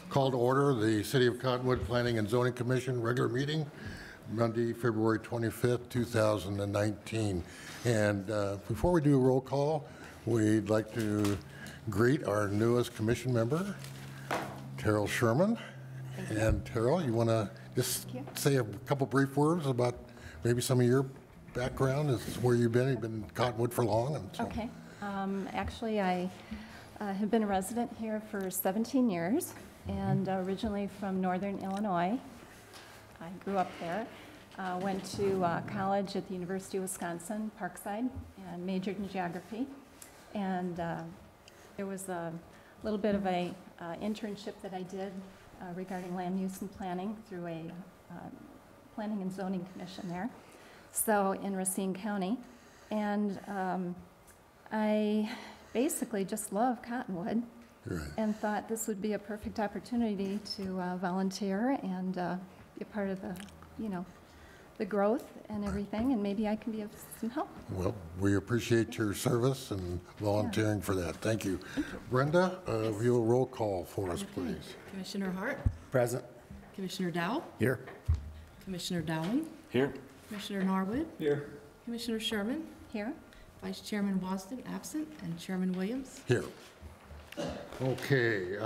Call to order the City of Cottonwood Planning and Zoning Commission regular meeting, Monday, February 25th, 2019. And before we do a roll call, we'd like to greet our newest commission member, Terrell Sherman. And Terrell, you want to just say a couple brief words about maybe some of your background, is where you've been? You've been in Cottonwood for long. And so. Okay. Actually, I have been a resident here for 17 years, and originally from Northern Illinois. I grew up there. Went to college at the University of Wisconsin, Parkside, and majored in geography. And there was a little bit of a internship that I did regarding land use and planning through a planning and zoning commission there, so in Racine County. And I basically just love Cottonwood, right, and thought this would be a perfect opportunity to volunteer and be a part of the, the growth and everything, and maybe I can be of some help. Well, we appreciate your service and volunteering for that. Thank you. Brenda, if you'll roll call for us, please. Commissioner Hart. Present. Commissioner Dow. Here. Commissioner Dowling. Here. Commissioner Norwood. Here. Commissioner Sherman. Here. Vice Chairman Wasden, absent, and Chairman Williams. Here. Okay.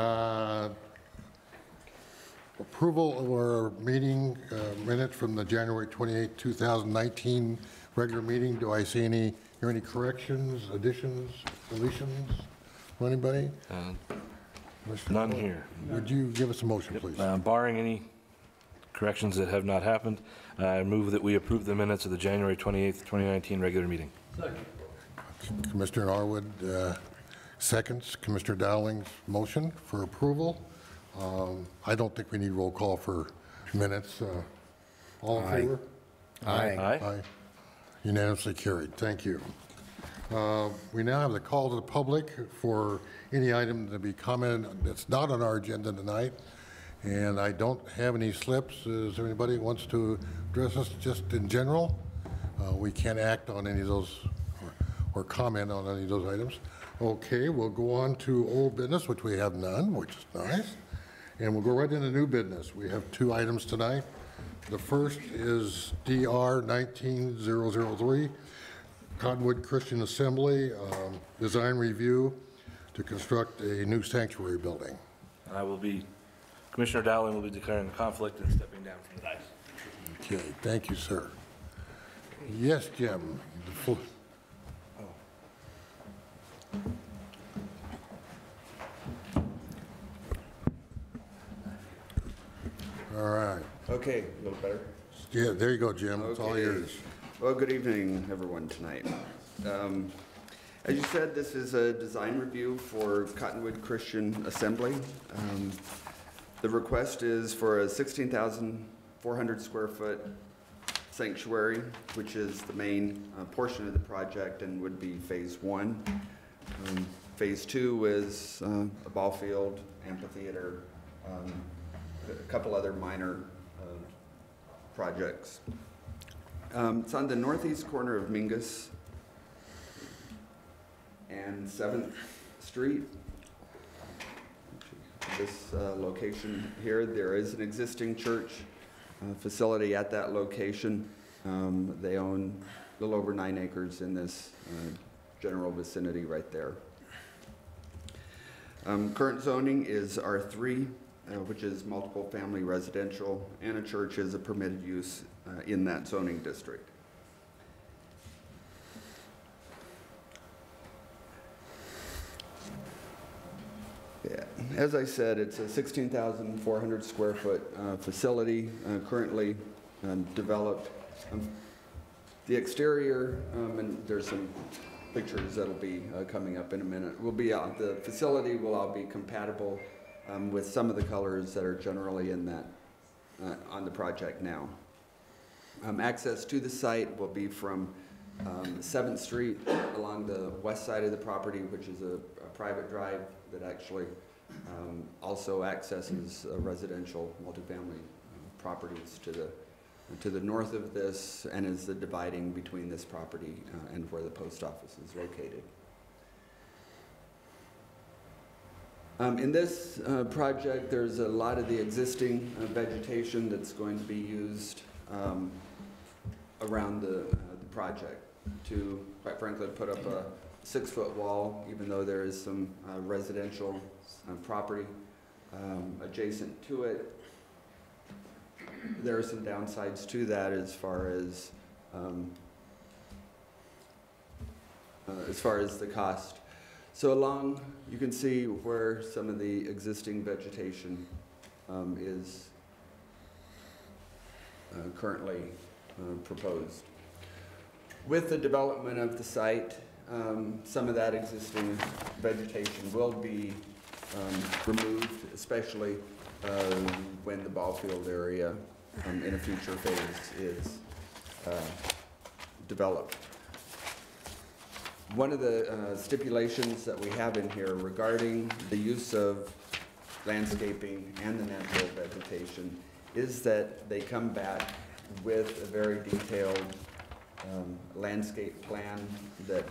Approval of our meeting minutes from the January 28, 2019 regular meeting. Do I see any corrections, additions, deletions from anybody? None here. Would you give us a motion, please? Barring any corrections that have not happened, I move that we approve the minutes of the January 28th, 2019 regular meeting. Second. Commissioner Norwood seconds Commissioner Dowling's motion for approval. I don't think we need roll call for minutes. All in favor? Aye. Aye. Unanimously carried. Thank you. We now have the call to the public for any item to be commented that's not on our agenda tonight. And I don't have any slips. Is there anybody who wants to address us just in general? We can't act on any of those or comment on any of those items. Okay, we'll go on to old business, which we have none, which is nice. And we'll go right into new business. We have two items tonight. The first is DR 19003, Cottonwood Christian Assembly, design review to construct a new sanctuary building. Commissioner Dowling will be declaring a conflict and stepping down from the dais. Okay, thank you, sir. Yes, Jim. All right. Okay, a little better. Yeah, there you go, Jim. It's all yours. Well, good evening, everyone, tonight. As you said, this is a design review for Cottonwood Christian Assembly. The request is for a 16,400 square foot sanctuary, which is the main portion of the project and would be phase one. Phase two is a ball field, amphitheater, a couple other minor projects. It's on the northeast corner of Mingus and 7th Street. This location here, there is an existing church facility at that location. They own a little over 9 acres in this general vicinity right there. Current zoning is R3, which is multiple family residential, and a church is a permitted use in that zoning district. Yeah. As I said, it's a 16,400 square foot facility currently developed. The exterior, and there's some pictures that'll be coming up in a minute, will be the facility will all be compatible with some of the colors that are generally in that on the project now. Access to the site will be from 7th Street along the west side of the property, which is a private drive that actually also accesses residential multifamily properties to the north of this, and is the dividing between this property and where the post office is located. In this project, there's a lot of the existing vegetation that's going to be used around the project to, quite frankly, put up a 6-foot wall, even though there is some residential property adjacent to it. There are some downsides to that as far as the cost. So along, you can see where some of the existing vegetation is currently proposed. With the development of the site, some of that existing vegetation will be removed, especially when the ball field area in a future phase is developed. One of the stipulations that we have in here regarding the use of landscaping and the natural vegetation is that they come back with a very detailed landscape plan that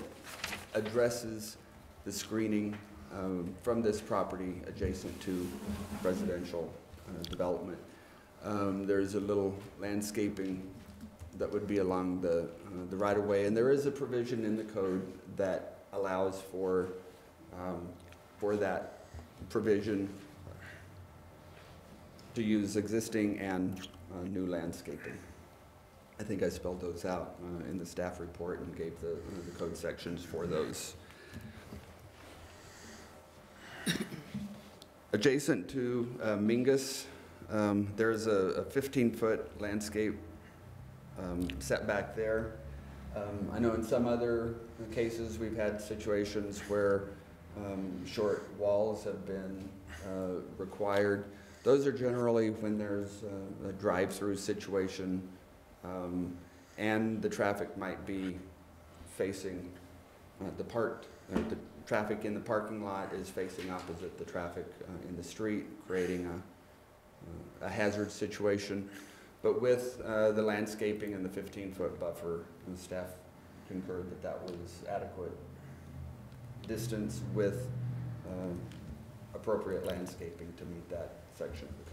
addresses the screening from this property adjacent to residential development. There's a little landscaping that would be along the right-of-way, and there is a provision in the code that allows for that provision to use existing and new landscaping. I think I spelled those out in the staff report and gave the code sections for those. Adjacent to Mingus, there's a 15-foot landscape setback there. I know in some other cases we've had situations where short walls have been required. Those are generally when there's a drive-through situation and the traffic might be facing the traffic in the parking lot is facing opposite the traffic in the street, creating a hazard situation. But with the landscaping and the 15-foot buffer, the staff concurred that that was adequate distance with appropriate landscaping to meet that section of the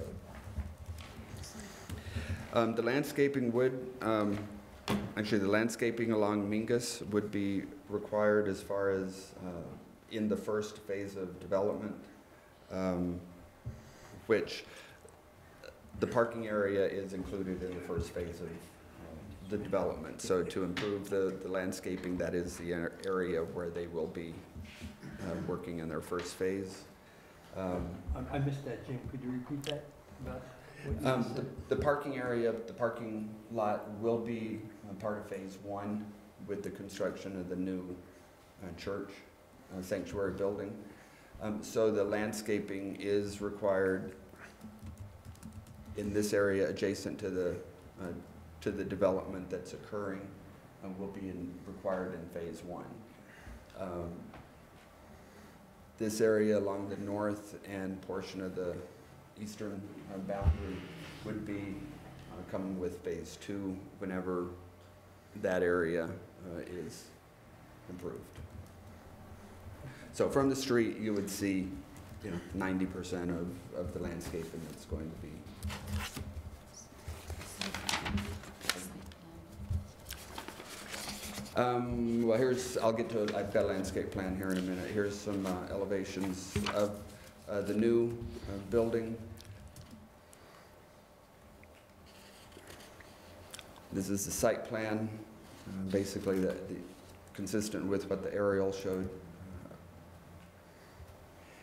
code. The landscaping would, actually the landscaping along Mingus would be required as far as in the first phase of development, which the parking area is included in the first phase of the development. So to improve the landscaping, that is the area where they will be working in their first phase. I missed that, Jim. Could you repeat that? The parking area, the parking lot will be part of phase 1 with the construction of the new church sanctuary building. So the landscaping is required in this area adjacent to the development that's occurring and will be required in phase 1. This area along the north and portion of the eastern boundary would be coming with phase 2 whenever that area is improved. So from the street, you would see 90% of the landscaping that's going to be. Well, I've got a landscape plan here in a minute. Here's some elevations of the new building. This is the site plan, basically consistent with what the aerial showed.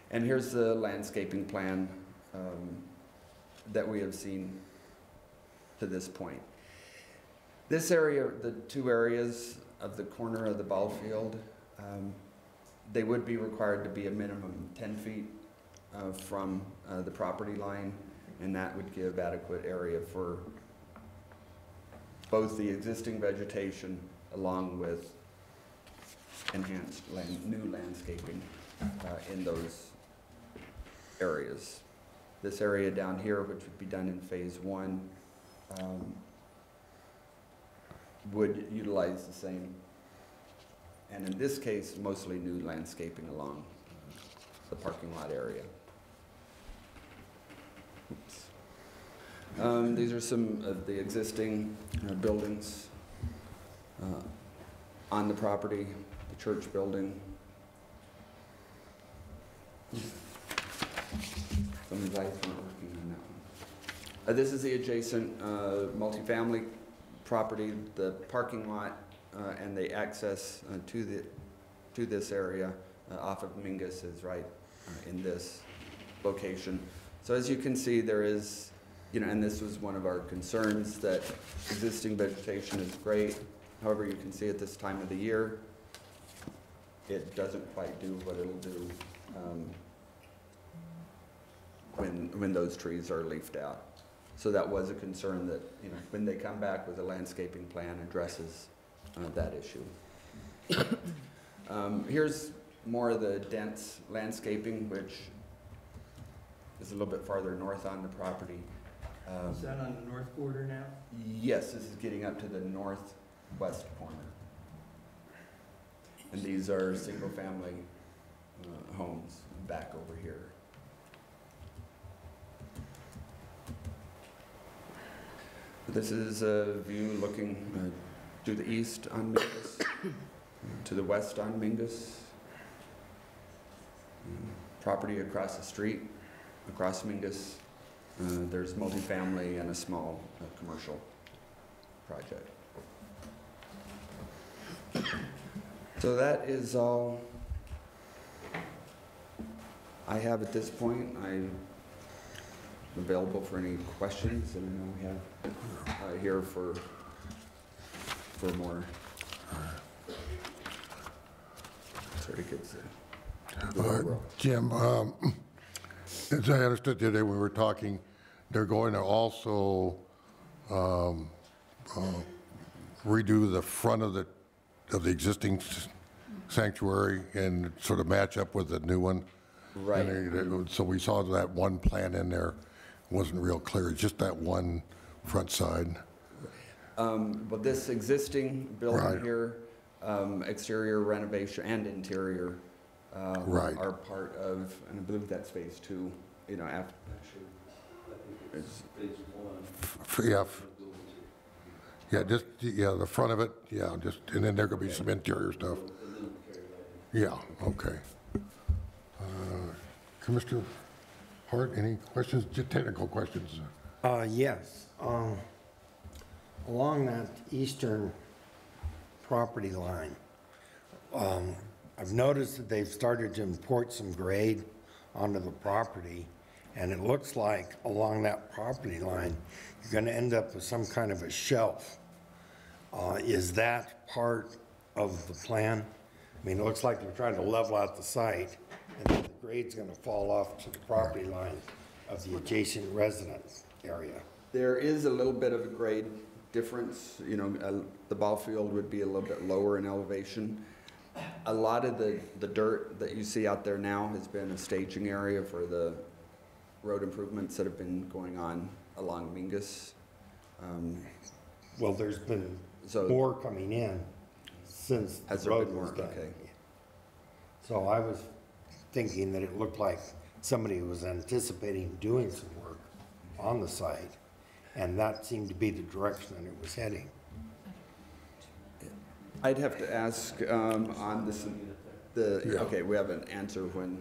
And here's the landscaping plan that we have seen to this point. This area, the two areas of the corner of the ball field, they would be required to be a minimum 10 feet from the property line, and that would give adequate area for both the existing vegetation along with enhanced new landscaping in those areas. This area down here, which would be done in phase 1, would utilize the same, and in this case, mostly new landscaping along the parking lot area. These are some of the existing buildings on the property, the church building. Some of the lights weren't working on that one. This is the adjacent multifamily property, the parking lot, and the access to this area off of Mingus is right in this location. So as you can see, there is, and this was one of our concerns, that existing vegetation is great. However, you can see at this time of the year, it doesn't quite do what it'll do when those trees are leafed out. So that was a concern that, when they come back with a landscaping plan, addresses that issue. Here's more of the dense landscaping, which is a little bit farther north on the property. Is that on the north border now? Yes, this is getting up to the northwest corner. And these are single-family homes back over here. This is a view looking to the east on Mingus, to the west on Mingus. Property across the street, across Mingus. There's multifamily and a small commercial project. So that is all I have at this point. I'm available for any questions, and I know we have here for more certificates. Jim, as I understood today when we were talking, they're going to also redo the front of the existing sanctuary and sort of match up with the new one. Right. So we saw that one plan in there wasn't real clear. It's just that one front side. But this existing building Right. here, exterior renovation and interior Right. are part of, and I believe that's phase two, after. The front of it, and then there could be some interior stuff. Yeah, okay. Commissioner Hart, any questions, just technical questions? Yes. Along that eastern property line, I've noticed that they've started to import some grade onto the property, and it looks like along that property line, you're going to end up with some kind of a shelf. Is that part of the plan? I mean, it looks like they're trying to level out the site, and then the grade's going to fall off to the property line of the adjacent residence area. There is a little bit of a grade difference. The ball field would be a little bit lower in elevation. A lot of the dirt that you see out there now has been a staging area for the road improvements that have been going on along Mingus. Well, there's been So- more coming in since Has the there road been was more? done. Okay. So I was thinking that it looked like somebody was anticipating doing some work on the site, and that seemed to be the direction that it was heading. I'd have to ask on this, okay, we have an answer when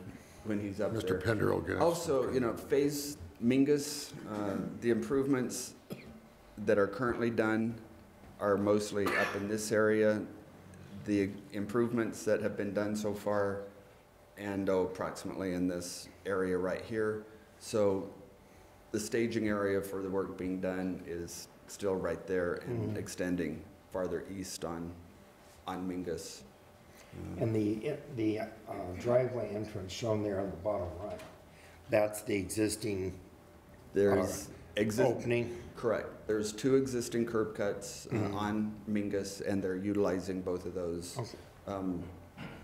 he's up there. Mr. Pender will get us. Also, phase Mingus, the improvements that are currently done are mostly up in this area. The improvements that have been done so far and approximately in this area right here. So the staging area for the work being done is still right there and extending farther east on Mingus. And the driveway entrance shown there on the bottom right, that's the existing There's opening? Correct. There's two existing curb cuts on Mingus, and they're utilizing both of those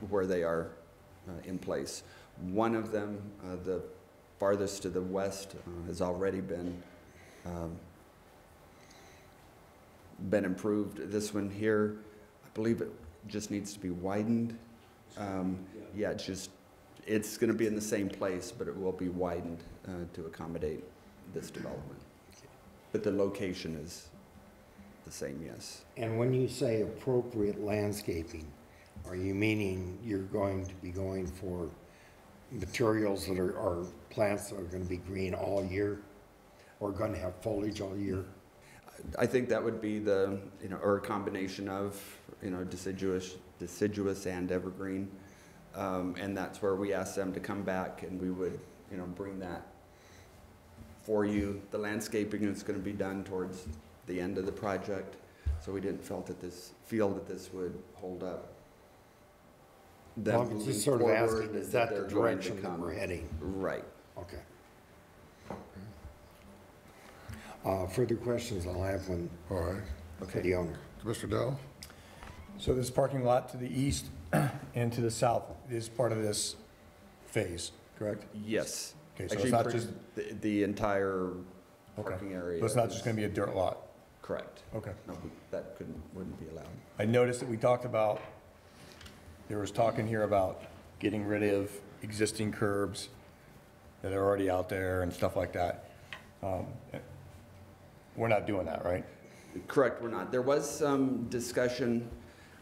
where they are in place. One of them, the farthest to the west, has already been improved. This one here, I believe it just needs to be widened. Yeah, it's going to be in the same place, but it will be widened to accommodate this development. But the location is the same, yes. And when you say appropriate landscaping, are you meaning you're going to be going for materials that are, or plants that are going to be green all year? Or going to have foliage all year? I think that would be the, or a combination of, deciduous and evergreen. And that's where we asked them to come back and we would, bring that for you. The landscaping is going to be done towards the end of the project, so we didn't feel that this would hold up. Well, I'm just sort of asking, is that the they're going to direction that come. we're heading? Right. Okay. Further questions I'll have when, All right. for the owner. Mr. Dell? So this parking lot to the east and to the south is part of this phase, correct? Yes. Okay, so Actually, it's not just, the entire okay. parking area. So it's not just gonna be a dirt lot? Correct. Okay. No, that wouldn't be allowed. I noticed that we talked about, there was talking here about getting rid of existing curbs that are already out there and stuff like that. We're not doing that, right? Correct, we're not. There was some discussion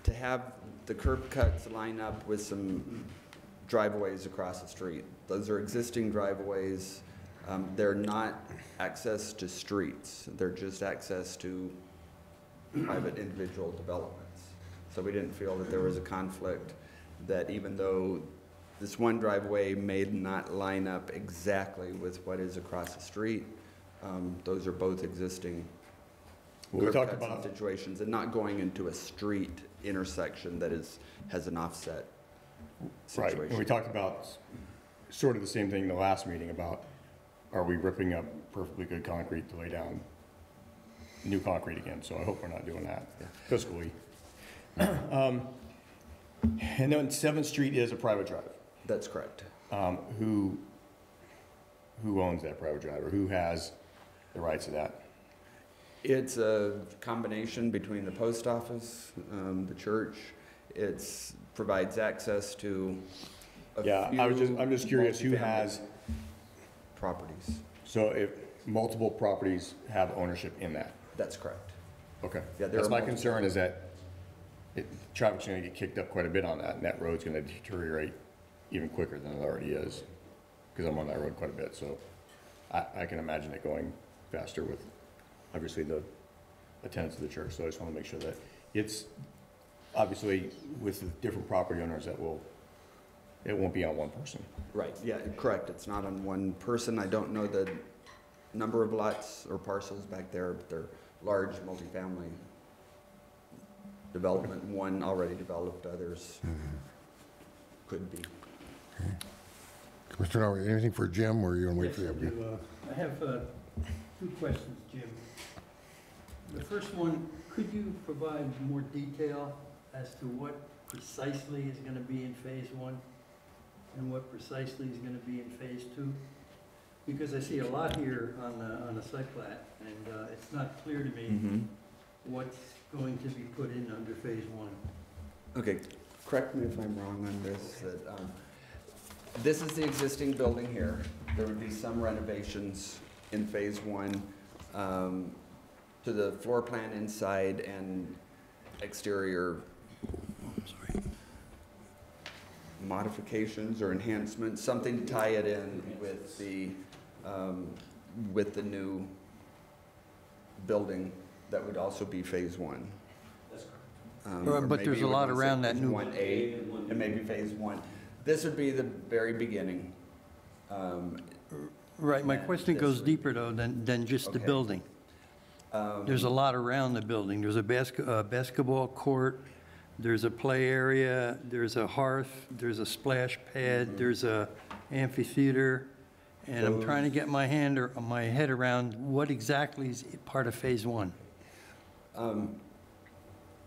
to have the curb cuts line up with some driveways across the street. Those are existing driveways. They're not access to streets. They're just access to private individual developments. So we didn't feel that there was a conflict, that even though this one driveway may not line up exactly with what is across the street, those are both existing We curb talked cuts and about, situations, and not going into a street intersection that has an offset right, situation. and we talked about sort of the same thing in the last meeting about, are we ripping up perfectly good concrete to lay down new concrete again? So I hope we're not doing that fiscally. And then 7th Street is a private drive. That's correct. Who owns that private drive, or who has the rights to that? It's a combination between the post office, the church. It provides access to a Yeah, few I'm just curious who multifamily has, properties. so if multiple properties have ownership in that? That's correct. Okay. Yeah, there That's are my multiple. concern, is that traffic's gonna get kicked up quite a bit on that, and that road's gonna deteriorate even quicker than it already is, because I'm on that road quite a bit, so I can imagine it going faster with, obviously, the tenants of the church, so I just wanna make sure that it's, obviously, with the different property owners, it won't be on one person. Right, yeah, correct. It's not on one person. I don't know the number of lots or parcels back there, but they're large multifamily development. One already developed, others could be. Commissioner Norrie, anything for Jim, or are you going to wait for Yes, I him? do. I have 2 questions, Jim. The first one, could you provide more detail as to what precisely is going to be in Phase 1 and what precisely is going to be in Phase 2? Because I see a lot here on the site plat, and it's not clear to me what's going to be put in under Phase 1. Okay, correct me if I'm wrong on this, that, this is the existing building here. There would be some renovations in Phase 1 to the floor plan inside and exterior modifications or enhancements, something to tie it in with the new building that would also be Phase 1. But there's a lot around that new- 1A and maybe Phase 1. This would be the very beginning. Right, my And question this goes would- deeper, though, than just the Okay. building. There's a lot around the building. There's a basketball court, there's a play area, there's a hearth, there's a splash pad, there's a amphitheater, and I'm trying to get my head around what exactly is part of Phase 1.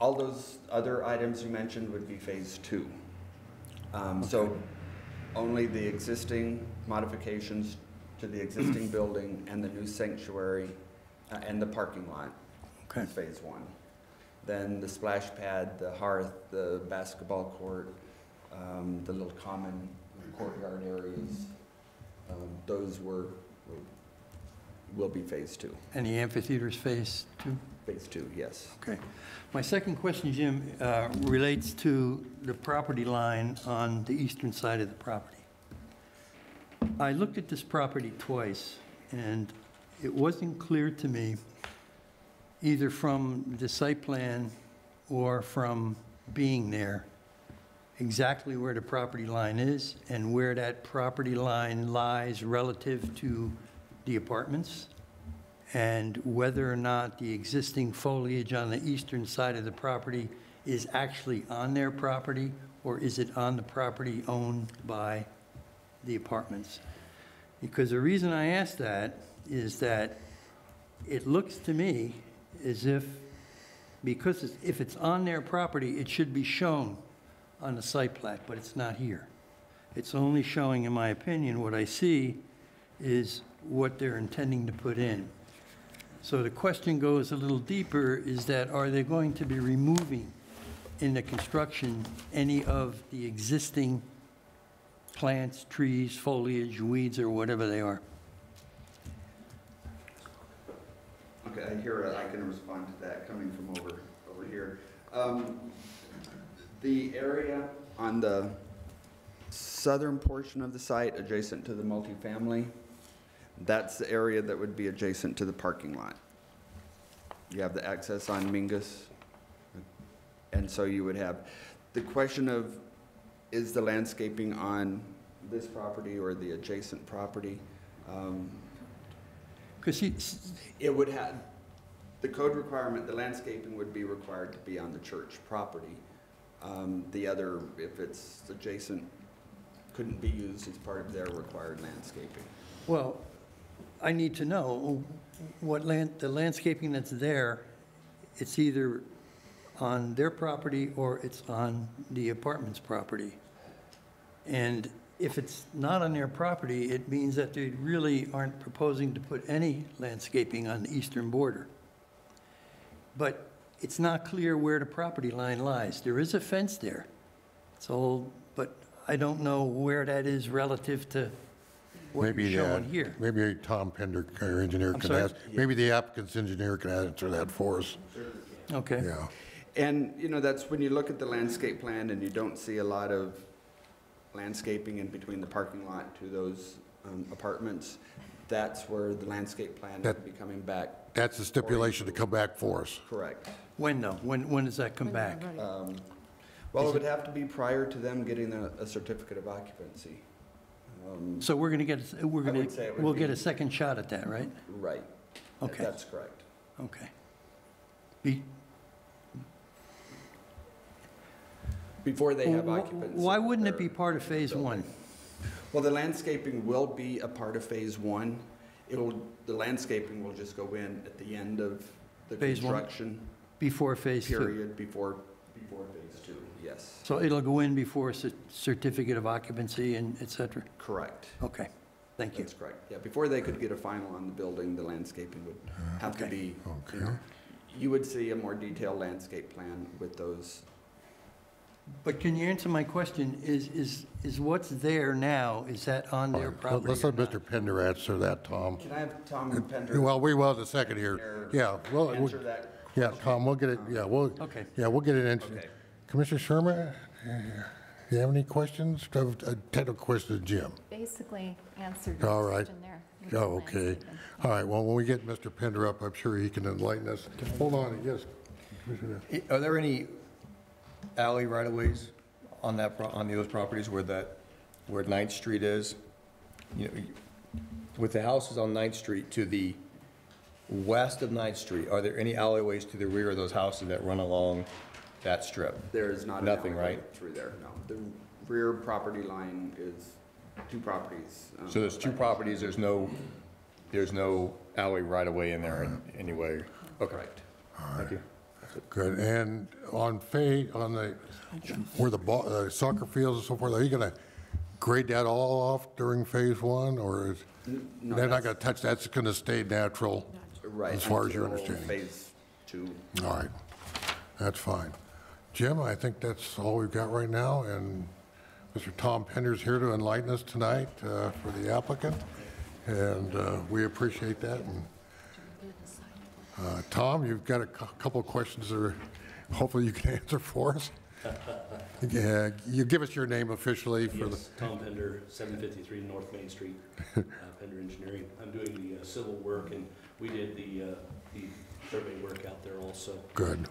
All those other items you mentioned would be Phase 2. So only the existing modifications to the existing building and the new sanctuary and the parking lot Okay. is Phase 1. Then the splash pad, the hearth, the basketball court, the little common courtyard areas, those were will be Phase 2. And the amphitheater's phase 2? Phase 2, yes. Okay. My second question, Jim, relates to the property line on the eastern side of the property. I looked at this property twice, and it wasn't clear to me, either from the site plan or from being there, exactly where the property line is and where that property line lies relative to the apartments, and whether or not the existing foliage on the eastern side of the property is actually on their property, or is it on the property owned by the apartments? Because the reason I ask that is that it looks to me as if, because if it's on their property, it should be shown on the site plat, but it's not here. It's only showing, in my opinion, what I see is what they're intending to put in. So the question goes a little deeper, is that are they going to be removing in the construction any of the existing plants, trees, foliage, weeds, or whatever they are? Okay, I can respond to that coming from over here. The area on the southern portion of the site adjacent to the multifamily, that's the area that would be adjacent to the parking lot. You have the access on Mingus, and so you would have the question of, is the landscaping on this property or the adjacent property? Because It would have, the code requirement, the landscaping would be required to be on the church property. The other, if it's adjacent, couldn't be used as part of their required landscaping. well, I need to know what the landscaping that's there, it's either on their property or it's on the apartment's property. And if it's not on their property, it means that they really aren't proposing to put any landscaping on the eastern border. But it's not clear where the property line lies. There is a fence there. It's old, but I don't know where that is relative to what you're showing here. Maybe Tom Pender, our engineer, I'm can sorry? ask, maybe the applicant's engineer can answer that for us. Okay. Yeah. And, that's when you look at the landscape plan and you don't see a lot of landscaping in between the parking lot to those apartments, that's where the landscape plan would be coming back. That's the stipulation to come back for us. Correct. When though? When does that come back? Well, it would have to be prior to them getting a certificate of occupancy. So we're going to get, would say it would we'll be- get a second shot at that, right? Right. Okay. That's correct. Okay. Be- Before they have occupancy. Why wouldn't it be they're- part of Phase 1? Well, the landscaping will be a part of Phase 1. The landscaping will just go in at the end of the Phase 1? construction Before Phase 2? period before Phase 2, yes. So it'll go in before certificate of occupancy and et cetera? Correct. Okay, thank you. That's correct. Yeah, before they could get a final on the building, the landscaping would have to Okay. be, Okay. you would see a more detailed landscape plan with those. But can you answer my question? Is what's there now, is that on their property? Let's or let not? Mr. Pender answer that, Tom. Can I have Tom Pender? Well, we will in a second here. Yeah, well, Answer that. yeah, Tom, we'll get it, Okay. we'll get it in. Okay. Commissioner Sherman, you have any questions? A technical question to Jim? Basically answered your All right. question there. with the Oh, okay. landscaping. All right, well, when we get Mr. Pender up, I'm sure he can enlighten us. Hold on, yes, Commissioner. Are there any alley right-of-ways on on those properties where 9th Street is? With the houses on 9th Street to the west of 9th Street, are there any alleyways to the rear of those houses that run along that strip? There is not. an Nothing, alleyway right? Through there, no. The rear property line is two properties. So there's two properties, there's no alley right-of-way in there anyway? Okay. Correct. Thank you. Good, and on where the soccer fields and so forth, are you gonna grade that all off during Phase 1, or is, No, they're not gonna touch, that's gonna stay natural? Right. As far as your until understanding. Phase 2. All right, that's fine. Jim, I think that's all we've got right now, and Mr. Tom Pender's here to enlighten us tonight for the applicant. and we appreciate that. And, Tom, you've got a couple of questions that hopefully you can answer for us. Yeah, you give us your name officially for the... Yes, Tom Pender, 753 North Main Street, Pender Engineering. I'm doing the civil work, and we did the survey work out there also. Good.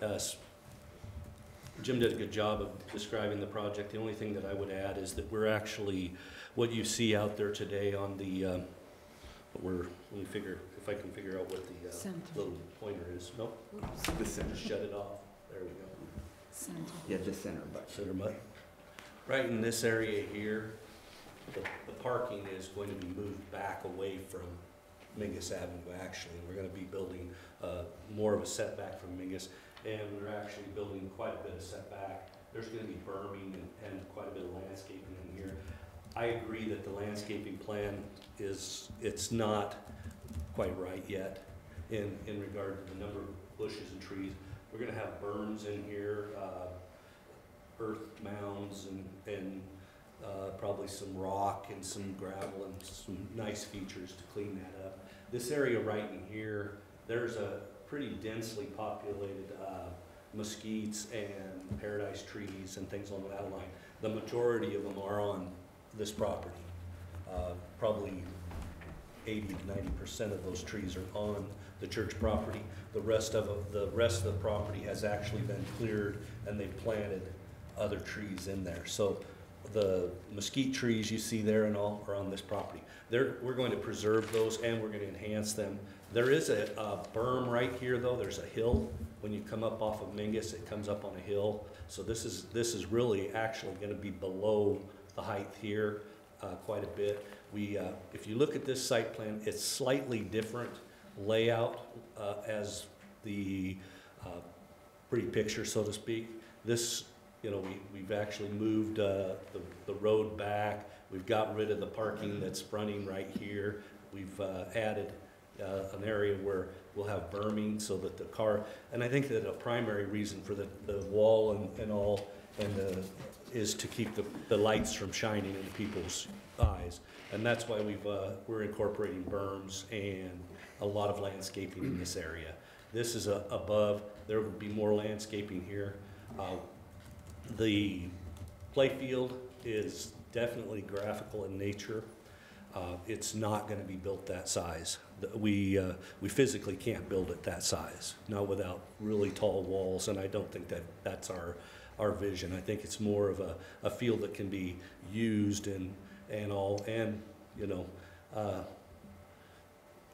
Jim did a good job of describing the project. The only thing that I would add is that we're actually, what you see out there today on the, let me figure, if I can figure out what the Center. little pointer is. Nope, The center. just shut it off. There we go. Center. Yeah, the center, but. Center mud. Right in this area here, the parking is going to be moved back away from Mingus Avenue, actually. We're gonna be building more of a setback from Mingus, and we're actually building quite a bit of setback. There's gonna be berming and quite a bit of landscaping in here. I agree that the landscaping plan it's not quite right yet in regard to the number of bushes and trees. We're gonna have berms in here, earth mounds and probably some rock and some gravel and some nice features to clean that up. This area right in here, there's a pretty densely populated mesquites and paradise trees and things along that line. The majority of them are on this property. Probably 80 to 90% of those trees are on the church property. The rest of the property has actually been cleared, and they've planted other trees in there. So the mesquite trees you see there and all are on this property. We're going to preserve those, and we're going to enhance them. There is a berm right here, though. There's a hill. When you come up off of Mingus, it comes up on a hill. So this is really actually going to be below the height here quite a bit. If you look at this site plan, it's slightly different layout as the pretty picture, so to speak. This, we've actually moved the road back. We've got rid of the parking that's running right here. We've added an area where we'll have berming so that the car, and I think that a primary reason for the wall and all, is to keep the lights from shining into people's eyes. And that's why we're incorporating berms and a lot of landscaping in this area. This is above. There will be more landscaping here. The playfield is definitely graphical in nature. It's not going to be built that size. We physically can't build it that size, not without really tall walls, and I don't think that's our vision. I think it's more of a field that can be used and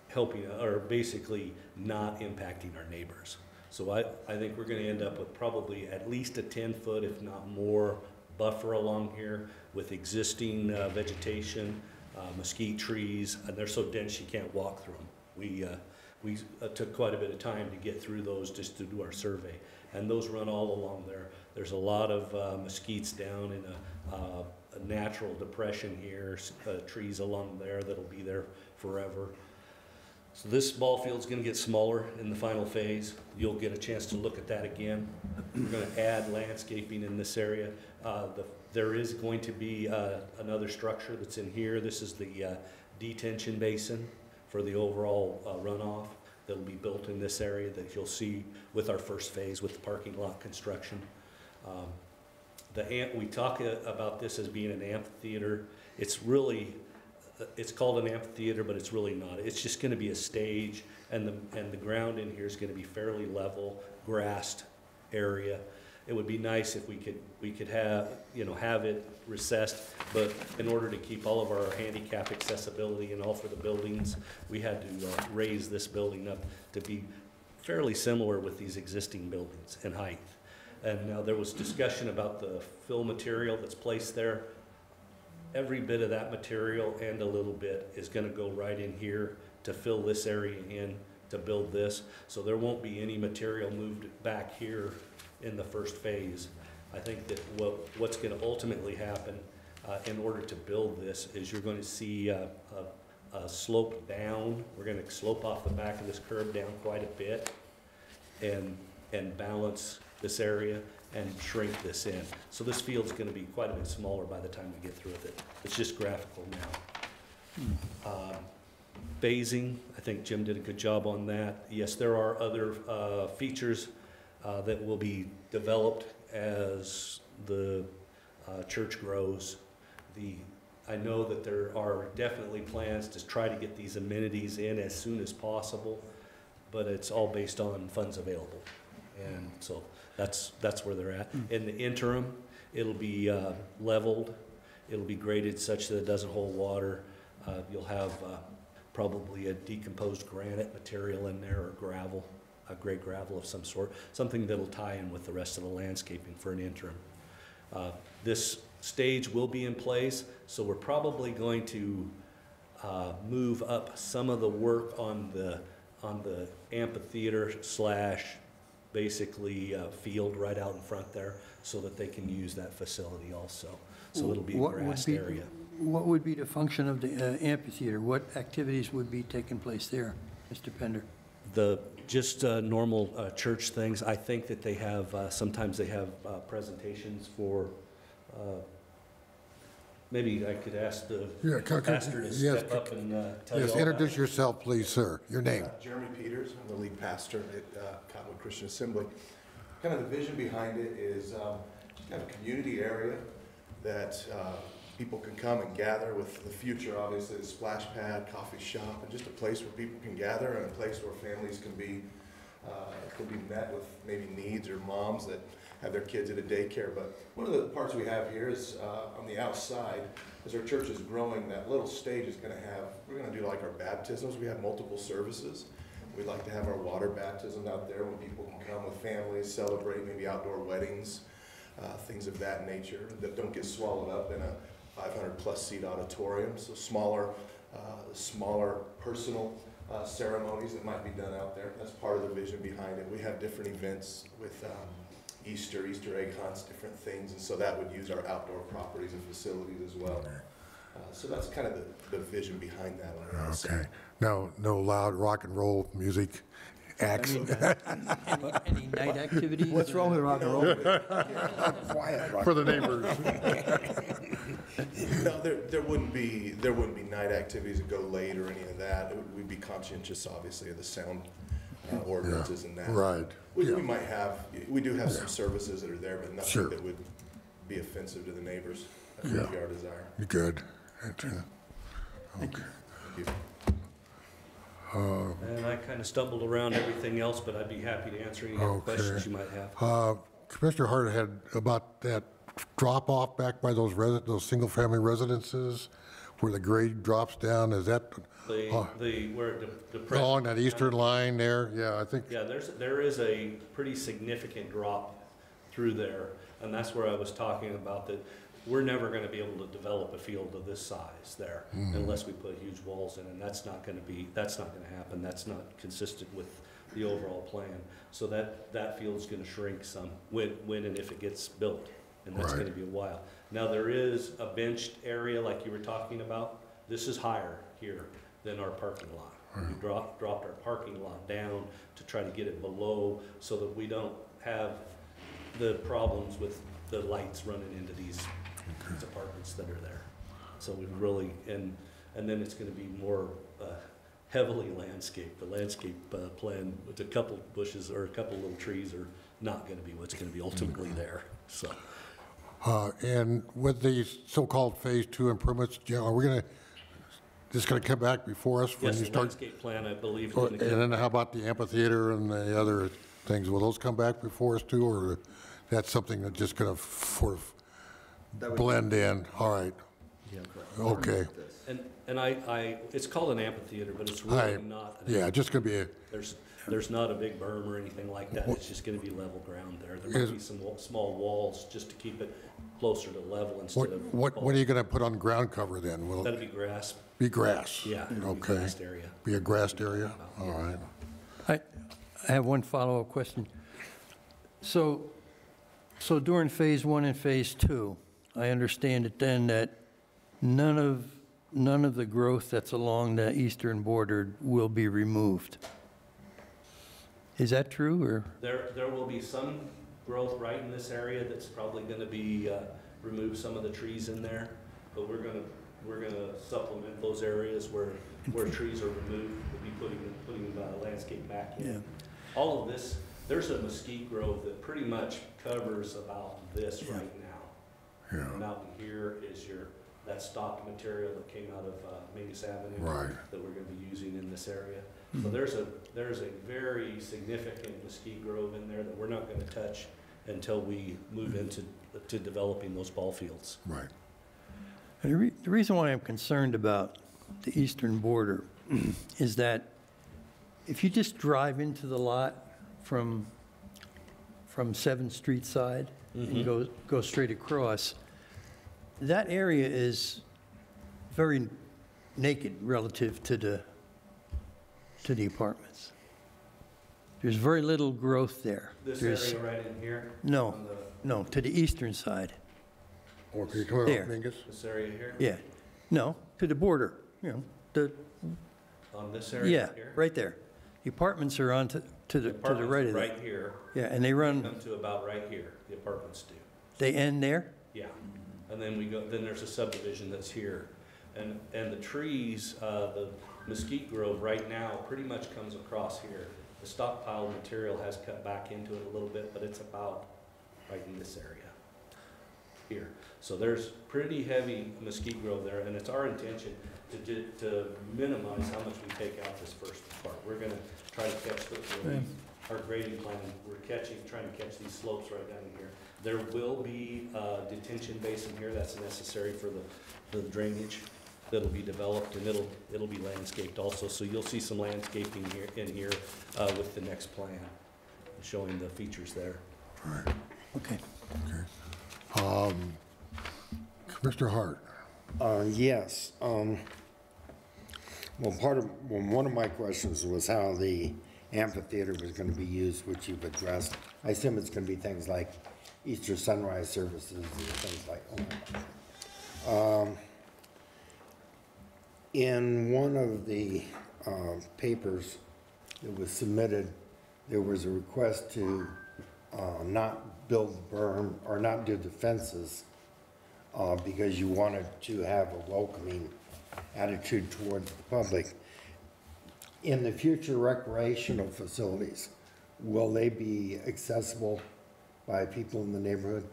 helping, or basically not impacting our neighbors. So I think we're going to end up with probably at least a 10-foot, if not more, buffer along here with existing vegetation, mesquite trees, and they're so dense you can't walk through them. We took quite a bit of time to get through those just to do our survey, and those run all along there. There's a lot of mesquites down in a natural depression here, trees along there that'll be there forever. So this ball field's gonna get smaller in the final phase. You'll get a chance to look at that again. We're gonna add landscaping in this area. There is going to be another structure that's in here. This is the detention basin for the overall runoff that'll be built in this area that you'll see with our first phase with the parking lot construction. We talk about this as being an amphitheater. It's called an amphitheater, but it's really not. It's just going to be a stage, and the ground in here is going to be fairly level, grassed area. It would be nice if we could have it recessed, but in order to keep all of our handicap accessibility and all for the buildings, we had to raise this building up to be fairly similar with these existing buildings in height. And now there was discussion about the fill material that's placed there. Every bit of that material and a little bit is going to go right in here to fill this area in to build this. So there won't be any material moved back here in the first phase. I think that what's going to ultimately happen in order to build this is you're going to see a slope down. We're going to slope off the back of this curb down quite a bit and balance this area and shrink this in. So this field's going to be quite a bit smaller by the time we get through with it. It's just graphical now. phasing, I think Jim did a good job on that. Yes, there are other features that will be developed as the church grows. I know that there are definitely plans to try to get these amenities in as soon as possible, but it's all based on funds available. And so that's where they're at. In the interim, it'll be leveled, it'll be graded such that it doesn't hold water. You'll have probably a decomposed granite material in there, or gravel, a gray gravel of some sort, something that'll tie in with the rest of the landscaping for an interim. This stage will be in place, so we're probably going to move up some of the work on the amphitheater slash basically field right out in front there, so that they can use that facility also. So it'll be a grassed area. What would be the function of the amphitheater? What activities would be taking place there, Mr. Pender? Just normal church things. I think that they have, sometimes they have presentations for, maybe I could ask the pastor to step up and tell you all Yes, about introduce it. yourself, please, sir. Your name. Jeremy Peters, I'm the lead pastor at Cottonwood Christian Assembly. Kind of the vision behind it is kind of a community area that people can come and gather with the future, obviously, the splash pad, coffee shop, and just a place where people can gather and a place where families can be met with maybe needs, or moms that have their kids at a daycare. But one of the parts we have here is on the outside, as our church is growing, that little stage is going to have, we're going to do like our baptisms. We have multiple services. We'd like to have our water baptism out there when people can come with families, celebrate maybe outdoor weddings, things of that nature that don't get swallowed up in a 500+ seat auditorium. So smaller personal ceremonies that might be done out there. That's part of the vision behind it. We have different events with Easter egg hunts, different things, and so that would use our outdoor properties and facilities as well. So that's kind of the vision behind that on the outside. Okay. No loud rock and roll music acts. Any night activities? What's wrong with rock and roll? Quiet. For the neighbors. No, there wouldn't be night activities that go late or any of that. We'd be conscientious, obviously, of the sound ordinances and that. Right. We do have some services that are there, but nothing Sure. that would be offensive to the neighbors. That would be our desire. Good. Okay. Thank you. And I kind of stumbled around everything else, but I'd be happy to answer any questions you might have. Commissioner Hart had about that drop off back by those single-family residences where the grade drops down. Is that Where the along that eastern line there? Yeah, I think. Yeah, there is a pretty significant drop through there, and that's where I was talking about that we're never going to be able to develop a field of this size there unless we put huge walls in, and that's not going to happen. That's not consistent with the overall plan. So that field's going to shrink some when and if it gets built, and that's going to be a while. Now there is a benched area like you were talking about. This is higher here than our parking lot. We dropped our parking lot down to try to get it below so that we don't have the problems with the lights running into these apartments that are there. So we really, and then it's going to be more heavily landscaped. The landscape plan with a couple bushes or a couple little trees are not going to be what's going to be ultimately there. So. And with these so-called Phase 2 improvements, are we just going to come back before us when Yes, you the start? landscape plan, I believe, is Oh, going to and then how about the amphitheater and the other things? Will those come back before us too, or that's something that's just going to sort of blend in? All right. Yeah, correct. Okay. And it's called an amphitheater, but it's really not. Yeah, just going to be a. There's not a big berm or anything like that. It's just going to be level ground there. There might be some small walls just to keep it closer to level instead of. What are you going to put on ground cover then? Will That'll be grass. be grass? Yeah. It'll be Okay. grassed area. Be a grassed area? All right. I have one follow-up question. So during Phase 1 and Phase 2, I understand it then that none of the growth that's along the eastern border will be removed. Is that true, or? There will be some growth right in this area that's probably going to be remove some of the trees in there, but we're going to we're gonna supplement those areas where trees are removed. We'll be putting landscape back in. Yeah. All of this, there's a mesquite grove that pretty much covers about this right now. Yeah. And out in here is that stock material that came out of Mingus Avenue. Right. That we're gonna be using in this area. So there's a very significant mesquite grove in there that we're not gonna touch until we move into developing those ball fields. Right. And the reason why I'm concerned about the eastern border is that if you just drive into the lot from 7th Street side and go straight across, that area is very naked relative to the apartments. There's very little growth there. This There's- area right in here? No, On the- no, to the eastern side. Or can you come out, There. Mingus? This area here? Yeah, no, to the border, On this area yeah, here? right there. The apartments are on to the Apartments right of Right that. here, Yeah, and they run, come to about right here, the apartments do. they end there? Yeah, and then then there's a subdivision that's here. And the trees, the mesquite grove right now pretty much comes across here. The stockpile material has cut back into it a little bit, but it's about right in this area here. So there's pretty heavy mesquite grove there, and it's our intention to minimize how much we take out this first part. We're gonna try to catch our grading plan, trying to catch these slopes right down here. There will be a detention basin here that's necessary for the drainage that'll be developed, and it'll be landscaped also. So you'll see some landscaping in here with the next plan, showing the features there. All right. Okay. Okay. Mr. Hart? Yes. One of my questions was how the amphitheater was going to be used, which you've addressed. I assume it's going to be things like Easter sunrise services and things like that. In one of the papers that was submitted, there was a request to not build the berm or not do the fences because you wanted to have a welcoming attitude towards the public. In the future recreational facilities, will they be accessible by people in the neighborhood?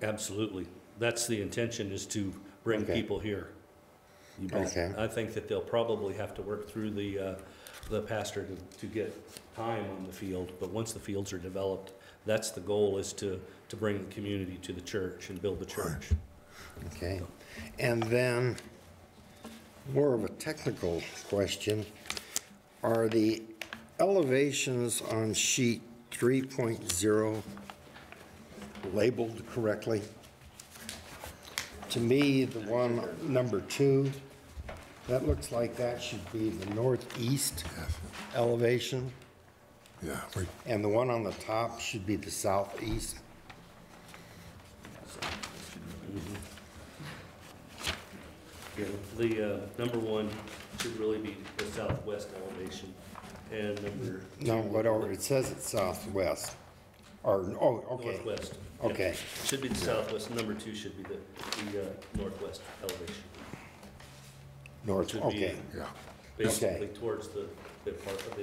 Absolutely. That's the intention, is to bring Okay. people here. You bet. Okay. I think that they'll probably have to work through the pastor to get time on the field, but once the fields are developed, that's the goal, is to bring the community to the church and build the church. Okay. And then, more of a technical question, are the elevations on sheet 3.0 labeled correctly? To me, the one, number 2, that looks like that should be the northeast elevation, Yeah. Right. and the one on the top should be the southeast. Yeah, the number 1 should really be the southwest elevation, and number 2. No, whatever, it says it's southwest, or, oh, okay. Northwest. Yeah. Okay. Should be the southwest, number 2 should be the northwest elevation. North, Should be okay. Yeah. Basically towards the part of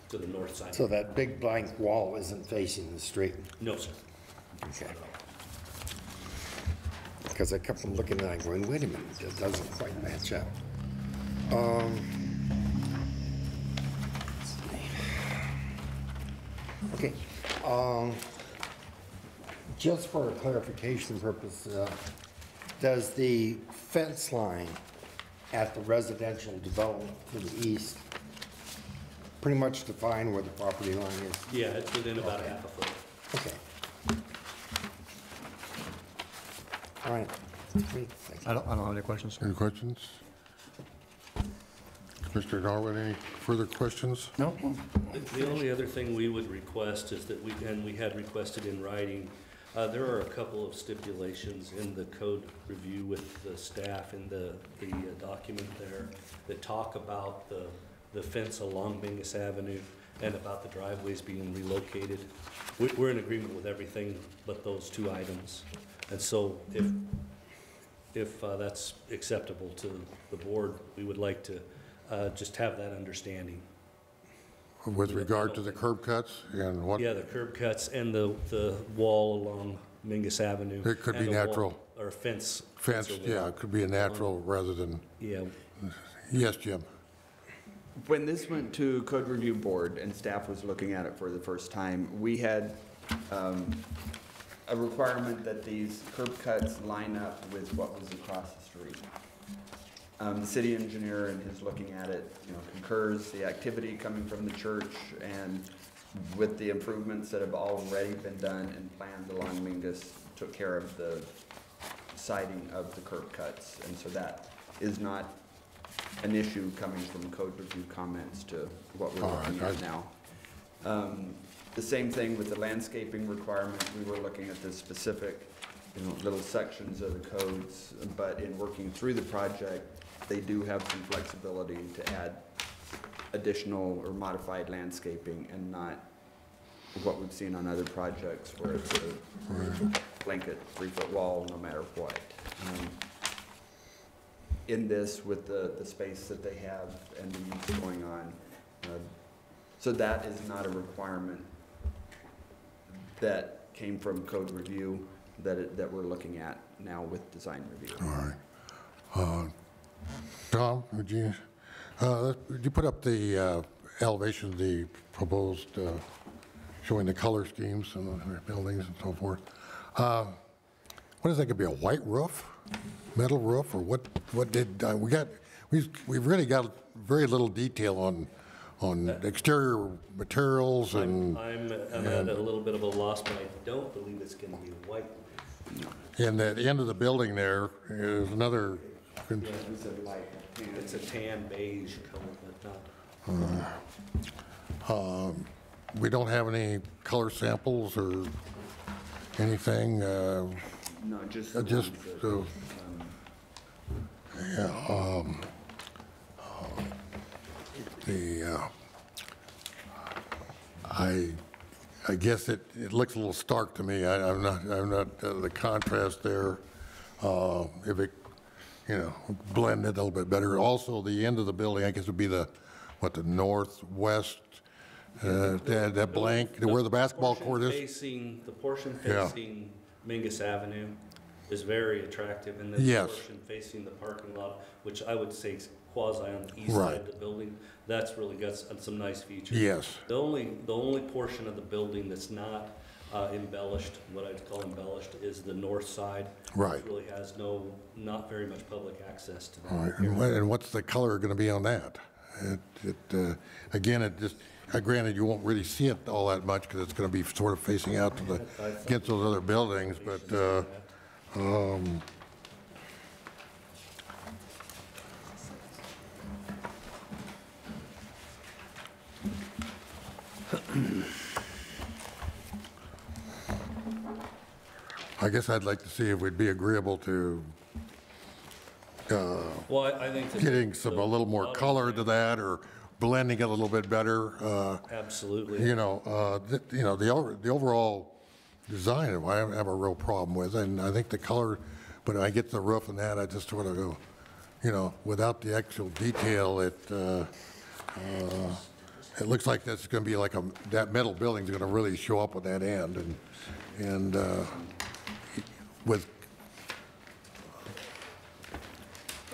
to the north side. So that big blank wall isn't facing the street? No, sir. Okay. Because I kept looking at it going, wait a minute, that doesn't quite match up. Okay. Just for a clarification purpose, does the fence line at the residential development to the east pretty much define where the property line is? Yeah, it's within about Okay. half a foot. Okay. All right. Great, thank you. I don't have any questions. Any questions? Mr. Norwood, any further questions? No? The only other thing we would request is that we had requested in writing, there are a couple of stipulations in the code review with the staff in the document there that talk about the fence along Mingus Avenue and about the driveways being relocated. We're in agreement with everything but those 2 items. And so if that's acceptable to the board, we would like to just have that understanding. With regard to the curb cuts and what? Yeah, the curb cuts and the wall along Mingus Avenue. It could be and a wall- natural. Or a fence. Fence, or yeah, wall. it could be a natural rather than, Yeah, yes, Jim? When this went to Code Review Board and staff was looking at it for the first time, we had a requirement that these curb cuts line up with what was across the street. The city engineer, in his looking at it, concurs the activity coming from the church and with the improvements that have already been done and planned along Mingus, took care of the siding of the curb cuts. And so that is not an issue coming from code review comments to what we're looking at now. The same thing with the landscaping requirement. We were looking at the specific, little sections of the codes, but in working through the project, they do have some flexibility to add additional or modified landscaping and not what we've seen on other projects where it's a blanket 3-foot wall no matter what. In this, with the space that they have and the use going on. So that is not a requirement that came from code review that we're looking at now with design review. All right. Tom, would you put up the elevation of the proposed, showing the color schemes and the buildings and so forth? What is that, gonna be, a white roof, metal roof, or what did, we've really got very little detail on exterior materials and. I'm at a little bit of a loss, but I don't believe it's gonna be white. And at the end of the building there is another. It's a tan beige color, but not. We don't have any color samples or anything. No, just the Just ones that, yeah. I guess it looks a little stark to me. I'm not the contrast there. If it, blended a little bit better. Also, the end of the building, I guess would be the northwest, that blank, where the basketball court is. The portion Yeah. facing Mingus Avenue is very attractive, and the Yes. portion facing the parking lot, which I would say is quasi on the east Right. side of the building, that's really got some nice features. Yes. The only portion of the building that's not embellished, what I'd call embellished, is the north side. Right. It really has not very much public access to that. All right, and what's the color going to be on that? Again, granted, you won't really see it all that much because it's going to be sort of facing out to against those other buildings, but, I guess I'd like to see if we'd be agreeable to Well, I think that getting a little more color to that, or blending it a little bit better. Absolutely. The overall design, I don't have a real problem with, and I think the color, but when I get to the roof and that, I just sort of go, without the actual detail, it looks like that's going to be like that metal building's going to really show up at that end, and with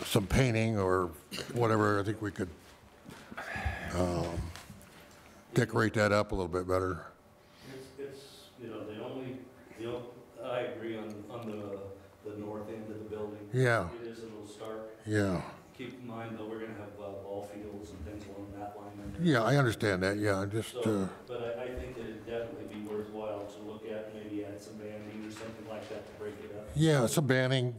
some painting or whatever, I think we could decorate that up a little bit better. I agree on the north end of the building. Yeah. It is a little stark. Yeah. Keep in mind, though, we're gonna have ball fields and things along that line. Yeah, I understand that, yeah, just, So, but I think that it'd definitely be worthwhile to look at, maybe add some banding or something like that to break it up. yeah, some banning,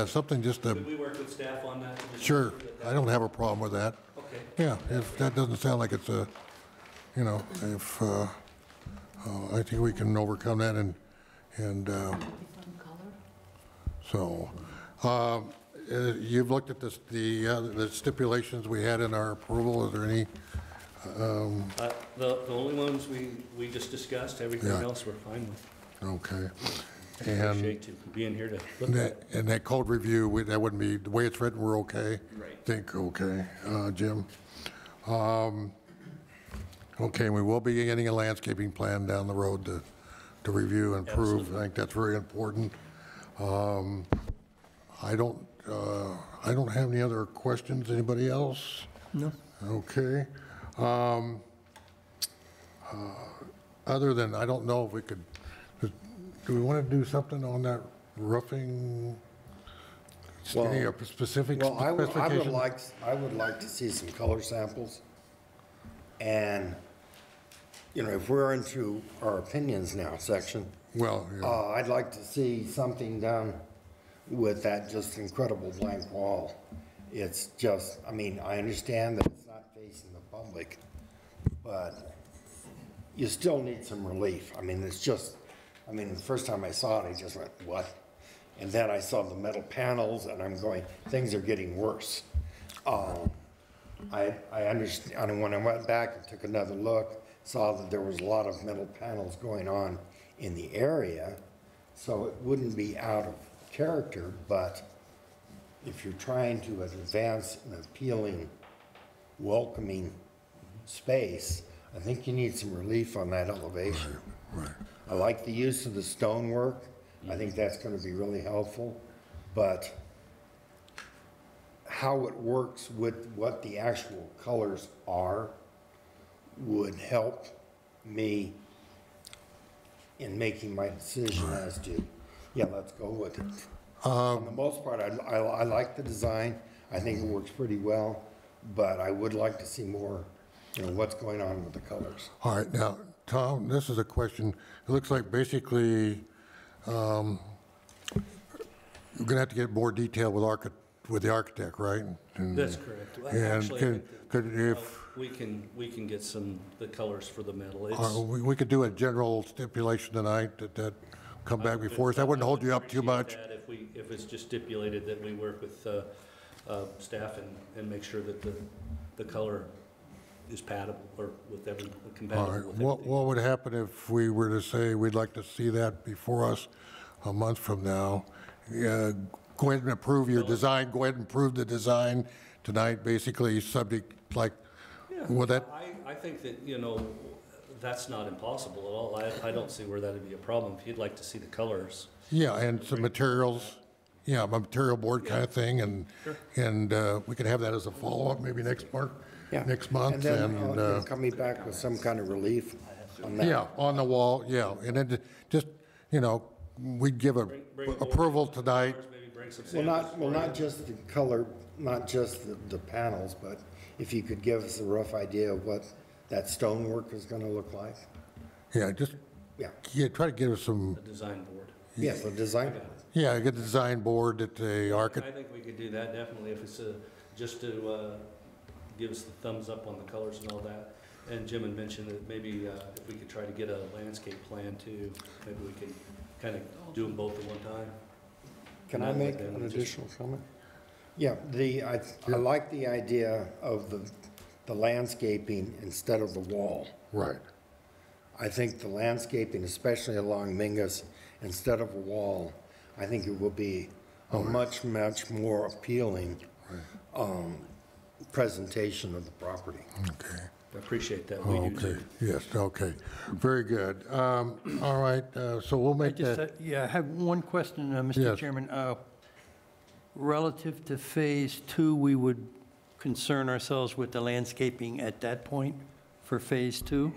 something just Could to, we work with staff on that? to just sure, make that- I don't have a problem with that. Okay. Yeah, if that doesn't sound like it's if, I think we can overcome that and so, you've looked at the stipulations we had in our approval, is there any, The only ones we just discussed, everything Yeah. else we're fine with. okay. And Appreciate you being here to look at it. and that code review, that wouldn't be, the way it's written, we're okay? Right. Think, okay, Jim? Okay, we will be getting a landscaping plan down the road to review and approve. Absolutely. I think that's very important. I don't have any other questions. Anybody else? No. Okay. Other than, I don't know if we could, do we want to do something on that roofing? Any specific Well, I would specification? like to see some color samples. And, you know, if we're into our opinions now section, Well, yeah. I'd like to see something done with that just incredible blank wall. It's just, I mean, I understand that it's not facing the public, but you still need some relief. I mean, it's just, I mean, the first time I saw it, I just went, what? And then I saw the metal panels and I'm going, things are getting worse. I understand, and when I went back and took another look, saw that there was a lot of metal panels going on in the area, so it wouldn't be out of character, but if you're trying to advance an appealing, welcoming space, I think you need some relief on that elevation. Right. I like the use of the stonework. I think that's going to be really helpful, but how it works with what the actual colors are would help me in making my decision as to, yeah, let's go with it. For the most part, I like the design. I think it works pretty well, but I would like to see more, you know, what's going on with the colors. All right, now, Tom, this is a question. It looks like basically you're going to have to get more detail with the architect, right? And- That's correct. Well, And actually, we we can get the colors for the metal. It's, we could do a general stipulation tonight that come back before us. That wouldn't hold you up too much. appreciate that if it's just stipulated that we work with staff and make sure that the color is compatible All with right, everything. what would happen if we were to say we'd like to see that before us a month from now? Go ahead and approve your design, go ahead and approve the design tonight, basically subject, like, will that, I think that, you know, that's not impossible at all. I don't see where that'd be a problem. If you'd like to see the colors. yeah, and some materials, yeah, a material board kind of thing, and, Sure. and we could have that as a follow-up maybe next month, And then coming back with some kind of relief on that. yeah, on the wall, yeah, and then just, you know, we'd give a Bring approval both tonight. colors, maybe bring some Well, samples for you. not just the color, not just the panels, but if you could give us a rough idea of what that stonework is gonna look like. Yeah, just, Yeah, try to give us some, A design board. yes, the design. yeah, get the design board that the I architect, think we could do that definitely if it's just to give us the thumbs up on the colors and all that. And Jim had mentioned that maybe if we could try to get a landscape plan too, maybe we could kind of do them both at one time. Can I make an additional comment? Yeah, I like the idea of the landscaping instead of the wall. right. I think the landscaping, especially along Mingus, instead of a wall, I think it will be a much more appealing presentation of the property. Okay. I appreciate that. We do Okay, too. yes, okay, very good. All right, so we'll make that, I have one question, Mr. Yes. Chairman. Relative to Phase 2, we would concern ourselves with the landscaping at that point for Phase 2?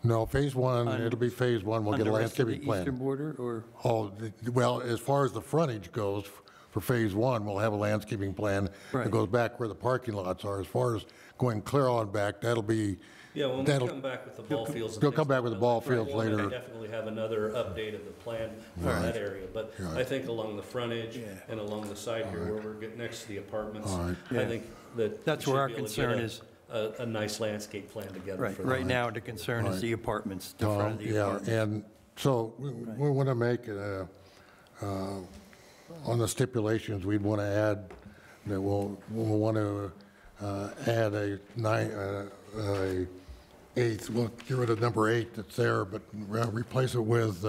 no, phase one, it'll be phase one, we'll On get a the rest of landscaping the eastern plan. border, or? Oh, well, as far as the frontage goes, for phase one, we'll have a landscaping plan that Right. goes back where the parking lots are. As far as going clear on back, that'll be, Yeah, when we That'll- come back with the ball fields. and They'll things come back like with the that, ball we fields wanna later. Definitely have another update of the plan for that area, but I think along the frontage and along the side here where we're getting next to the apartments, All right. I think that. That's we where should our be able to concern get is. A nice landscape plan together Right, for that. right now, the concern is the apartments, the front of the yeah, apartments. and so we want to make, on the stipulations, we'd want to add, that we'll want to add a eighth, we'll get rid of number 8 that's there, but replace it with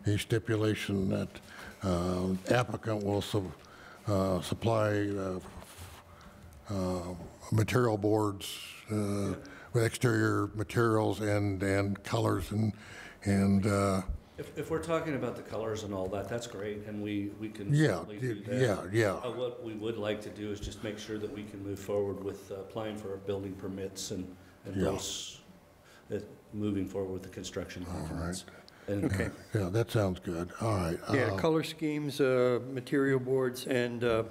a stipulation that applicant will supply material boards with exterior materials and colors and If we're talking about the colors and all that, that's great, and we can yeah, certainly do that. yeah. What we would like to do is just make sure that we can move forward with applying for our building permits and Yeah. those, moving forward with the construction documents. And Okay. Yeah, that sounds good. All right. Yeah, color schemes, material boards, and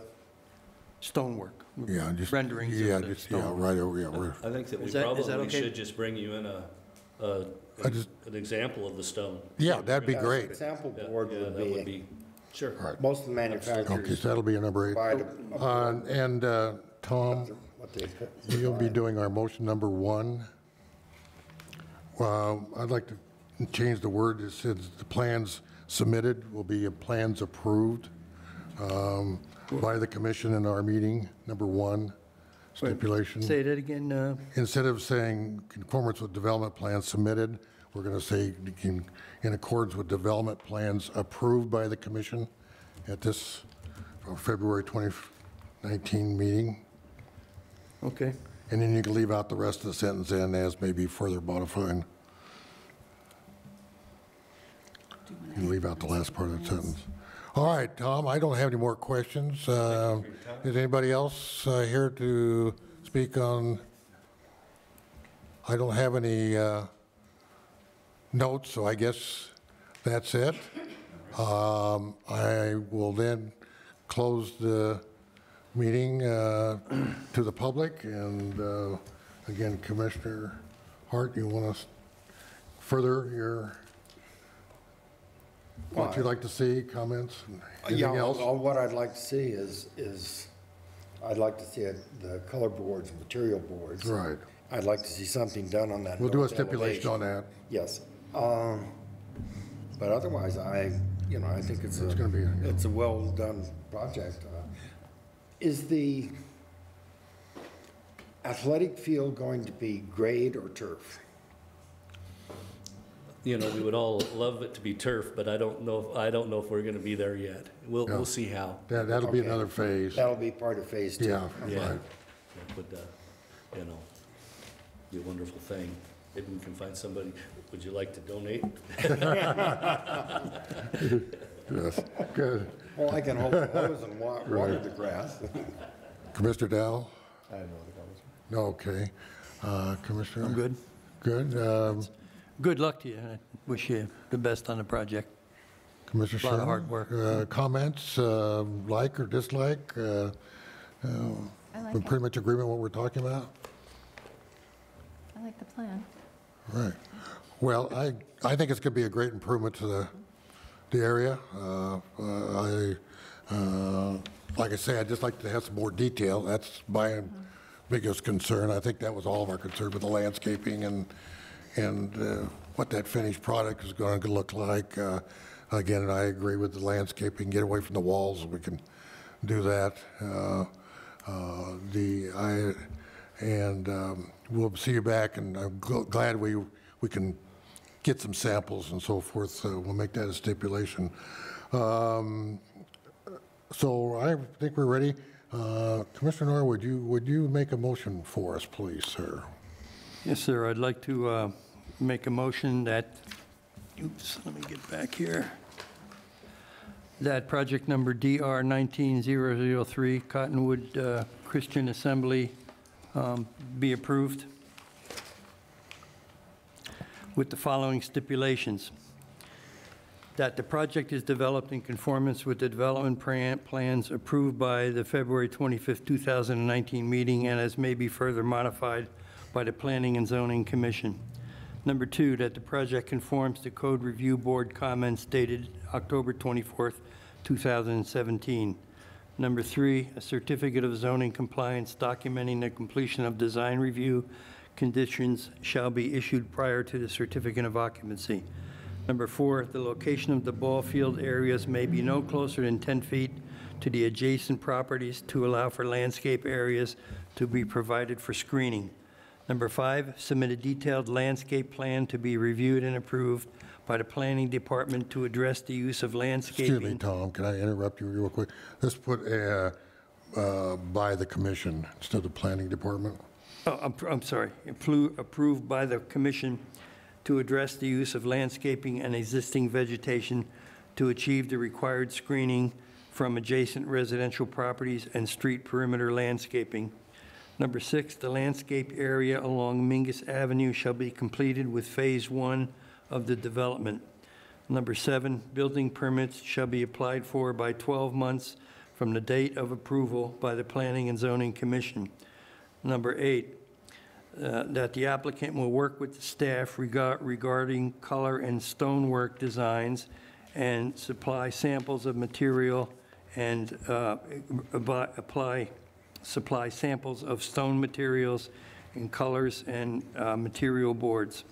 stonework. Yeah, just. Renderings Yeah, of the just, yeah, stone. right over, yeah, we're, I think that we Is that probably okay? should just bring you in I just- an example of the stone. yeah, that'd be great. Example Yeah, board yeah, would that would be, be, sure. All right. most of the Okay, manufacturers so that'll be a number 8. provide a board, And Tom, what they you'll be provide. doing our motion number 1. I'd like to change the word. It says the plans submitted will be plans approved by the commission in our meeting, number 1, stipulation. Say that again, Instead of saying conformance with development plans submitted, we're going to say in accordance with development plans approved by the commission at this February 2019 meeting. okay. And then you can leave out the rest of the sentence in as maybe further modified. You can leave out the last part of the sentence. All right, Tom, I don't have any more questions. Is anybody else here to speak on? I don't have any notes, so I guess that's it. I will then close the meeting to the public, and again, Commissioner Hart, you want to further your, what you'd like to see, comments, and anything Yeah, else? what I'd like to see is I'd like to see the color boards, material boards. Right. I'd like to see something done on that. We'll do a north stipulation on elevation. that. Yes. But otherwise, I think it's gonna be, yeah. it's a well-done project. Is the athletic field going to be grade or turf? You know, we would all love it to be turf, but I don't know if we're gonna be there yet. We'll see how. That'll be Okay. another phase. That'll be part of phase 2. Yeah, Yeah. right. That would, be a wonderful thing. Maybe we can find somebody, would you like to donate? Yes, good. Well, I can hold the hose and water the grass. Commissioner Dow? I have no other comments. No, okay. Commissioner? I'm good. Good. Good luck to you. I wish you the best on the project. Commissioner A lot of Sherman? hard work. Comments, like or dislike? I like We're it. pretty much agreement what we're talking about? I like the plan. Right. Well, I think it's going to be a great improvement to the area. Like I say, I'd just like to have some more detail. That's my biggest concern. I think that was all of our concern with the landscaping and what that finished product is going to look like. Again, and I agree with the landscaping, get away from the walls, we can do that. We'll see you back, and I'm glad we can get some samples and so forth, so we'll make that a stipulation. So I think we're ready. Commissioner Norr, would you make a motion for us, please, sir? Yes, sir. I'd like to make a motion that, oops, let me get back here, that project number DR 19003, Cottonwood Christian Assembly, be approved with the following stipulations. That the project is developed in conformance with the development plans approved by the February 25th, 2019 meeting, and as may be further modified by the Planning and Zoning Commission. Number 2, that the project conforms to Code Review Board comments dated October 24th, 2017. Number 3, a certificate of zoning compliance documenting the completion of design review conditions shall be issued prior to the certificate of occupancy. Number 4, the location of the ball field areas may be no closer than 10 feet to the adjacent properties to allow for landscape areas to be provided for screening. Number 5, submit a detailed landscape plan to be reviewed and approved by the Planning Department to address the use of landscaping. Excuse me, Tom, can I interrupt you real quick? Let's put by the commission instead of planning department. Oh, I'm sorry, approved by the commission to address the use of landscaping and existing vegetation to achieve the required screening from adjacent residential properties and street perimeter landscaping. Number 6, the landscape area along Mingus Avenue shall be completed with Phase 1 of the development. Number 7, building permits shall be applied for by 12 months from the date of approval by the Planning and Zoning Commission. Number 8, that the applicant will work with the staff regarding color and stonework designs and supply samples of material and supply samples of stone materials and colors and material boards.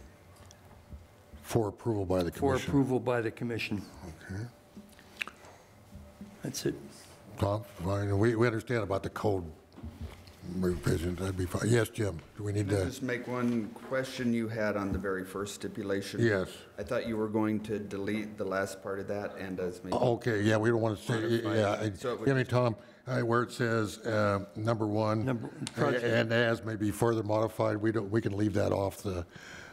For approval by the For commission. approval by the commission. Okay. That's it. Tom, fine. We understand about the code revisions. That'd be fine. Yes, Jim, do we need to? Just make one question you had on the very first stipulation. Yes. I thought you were going to delete the last part of that and as maybe. Okay, yeah, we don't want to say, Modify yeah. it. So it would- Give me, Tom, where it says number 1, project. and as may be further modified, we can leave that off the,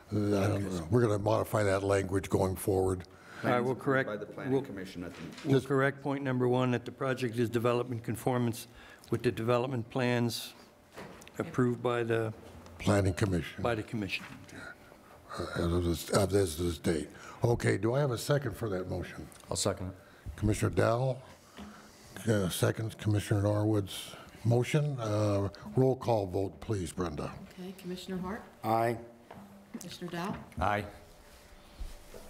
I don't know. We're going to modify that language going forward. All right, we'll correct. By the planning commission at the. We'll correct point number 1, that the project is developed in conformance with the development plans approved by the Planning commission, commission. as of this date. Okay, do I have a second for that motion? I'll second it. Commissioner Dowell, seconds Commissioner Norwood's motion. Roll call vote, please, Brenda. Okay, Commissioner Hart, Aye. Commissioner Dow, Aye.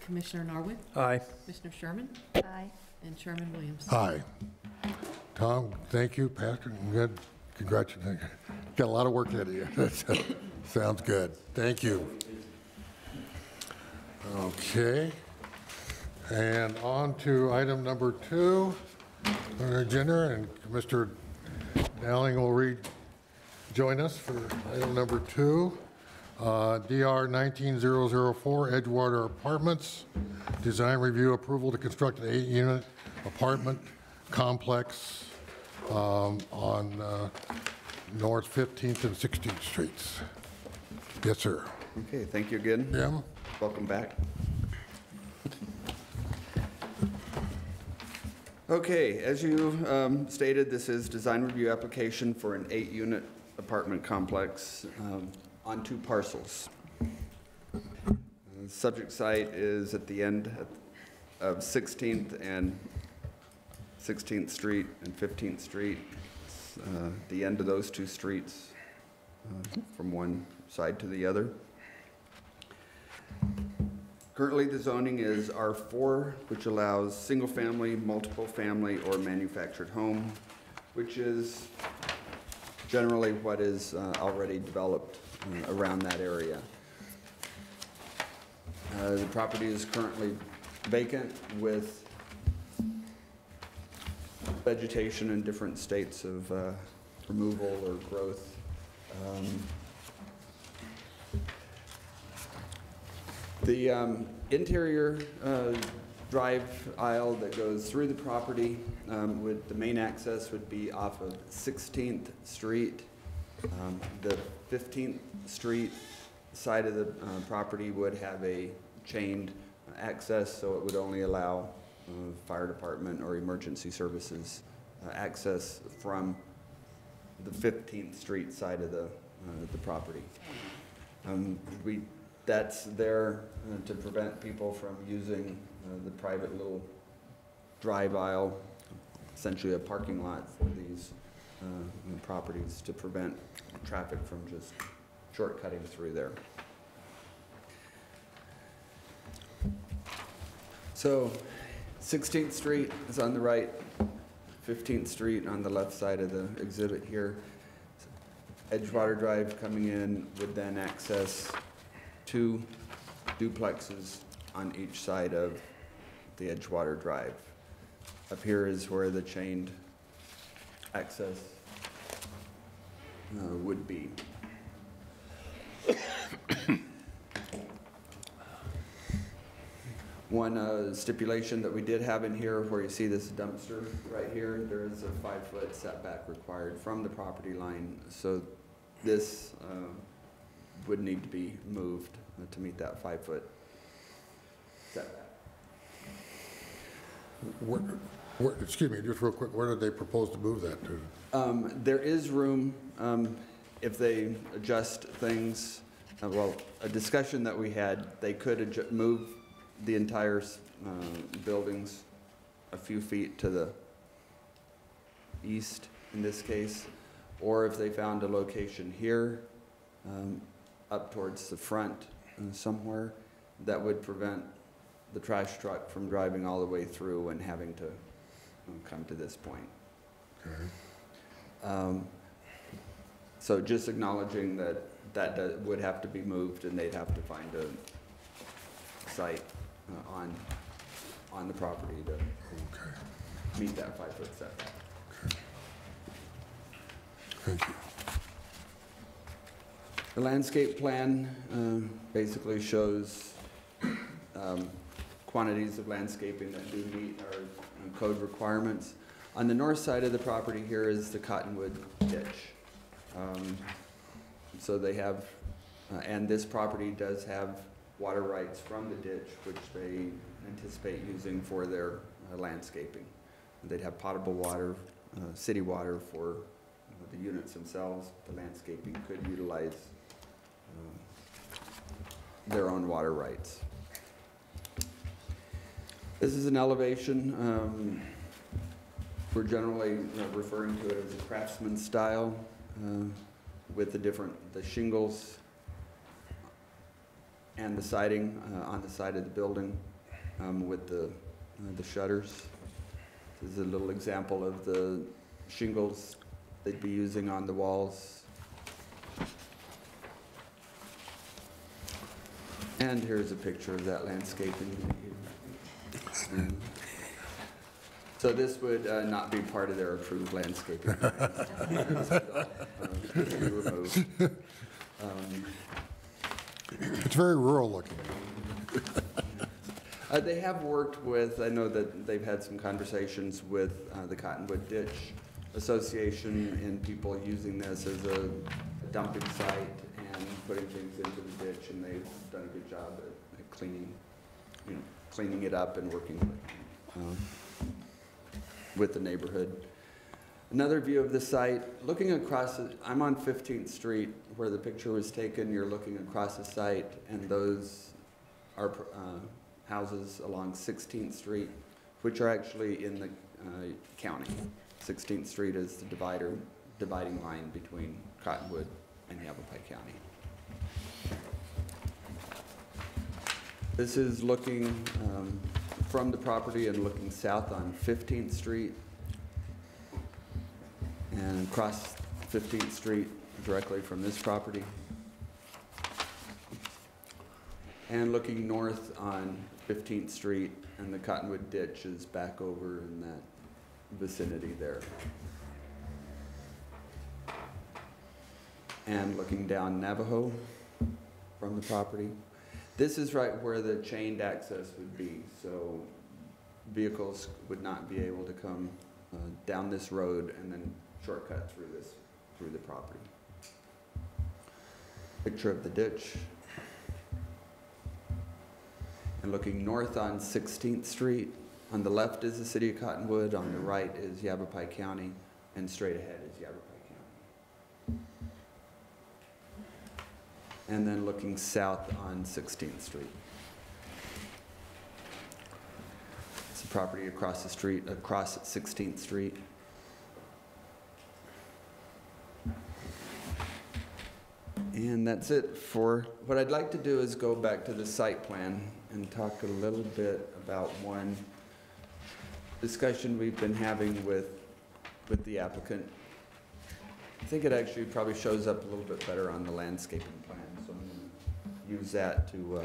Commissioner Norwood, Aye. Commissioner Sherman, Aye. and Chairman Williams. Aye. Tom, thank you, Pastor, good, congratulations. Got a lot of work ahead of you. Sounds good, thank you. Okay, and on to item number 2 on our agenda, and Mr. Dowling will join us for item number 2. DR 19004, Edgewater Apartments, design review approval to construct an 8-unit apartment complex on North 15th and 16th Streets. Yes, sir. Okay, thank you again. Jim? Welcome back. Okay, as you stated, this is design review application for an 8-unit apartment complex on 2 parcels. The subject site is at the end of 16th and 16th Street and 15th Street. It's, the end of those 2 streets from one side to the other. Currently, the zoning is R4, which allows single-family, multiple-family, or manufactured home, which is generally what is already developed around that area. The property is currently vacant with vegetation in different states of removal or growth. The interior drive aisle that goes through the property, the main access would be off of 16th Street. The 15th Street side of the property would have a chained access, so it would only allow fire department or emergency services access from the 15th Street side of the property. That's there to prevent people from using the private little drive aisle, essentially a parking lot for these properties, to prevent traffic from just shortcutting through there. So 16th Street is on the right, 15th Street on the left side of the exhibit here. Edgewater Drive coming in would then access 2 duplexes on each side of the Edgewater Drive. Up here is where the chained access would be. One stipulation that we did have in here, where you see this dumpster right here, there is a 5-foot setback required from the property line. So this would need to be moved to meet that 5-foot setback. Excuse me, just real quick, where did they propose to move that to? There is room, if they adjust things, well, a discussion that we had, they could move the entire buildings a few feet to the east in this case, or if they found a location here, up towards the front somewhere, that would prevent the trash truck from driving all the way through and having to come to this point. Okay. So just acknowledging that would have to be moved, and they'd have to find a site on the property to Okay. meet that 5-foot setback. Okay. Thank you. The landscape plan basically shows quantities of landscaping that do meet our code requirements. On the north side of the property here is the Cottonwood ditch. So they have, and this property does have water rights from the ditch, which they anticipate using for their landscaping. They'd have potable water, city water for the units themselves. The landscaping could utilize their own water rights. This is an elevation. We're generally referring to it as a craftsman style with the shingles and the siding on the side of the building with the shutters. This is a little example of the shingles they'd be using on the walls. And here's a picture of that landscaping. So this would not be part of their approved landscaping. This would all be removed. It's very rural looking. They have worked with, I know that they've had some conversations with the Cottonwood Ditch Association and people using this as a dumping site and putting things into the ditch, and they've done a good job at cleaning it up and working with the neighborhood. Another view of the site, looking across, I'm on 15th Street where the picture was taken. You're looking across the site, and those are houses along 16th Street, which are actually in the county. 16th Street is the dividing line between Cottonwood and Yavapai County. This is looking from the property and looking south on 15th Street and across 15th Street directly from this property. And looking north on 15th Street, and the Cottonwood Ditch is back over in that vicinity there. And looking down Navajo from the property. This is right where the chained access would be, so vehicles would not be able to come down this road and then shortcut through the property. Picture of the ditch. And looking north on 16th Street, on the left is the city of Cottonwood, on the right is Yavapai County, and straight ahead is Yavapai County. And then looking south on 16th Street. It's a property across the street, across 16th Street. And that's it for, what I'd like to do is go back to the site plan and talk a little bit about one discussion we've been having with the applicant. I think it actually probably shows up a little bit better on the landscaping plan, so I'm going to use that to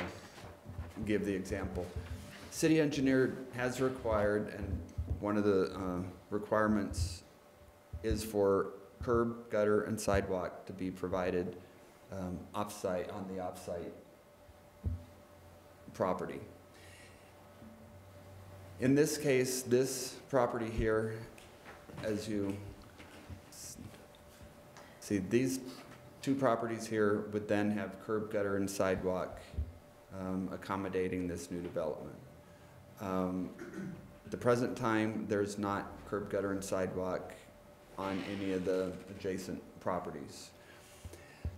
give the example. City engineer has required, and one of the requirements is for curb, gutter, and sidewalk to be provided off-site, on the off-site property. In this case, this property here, as you see, these two properties here would then have curb, gutter, and sidewalk accommodating this new development. At the present time, there's not curb, gutter, and sidewalk on any of the adjacent properties.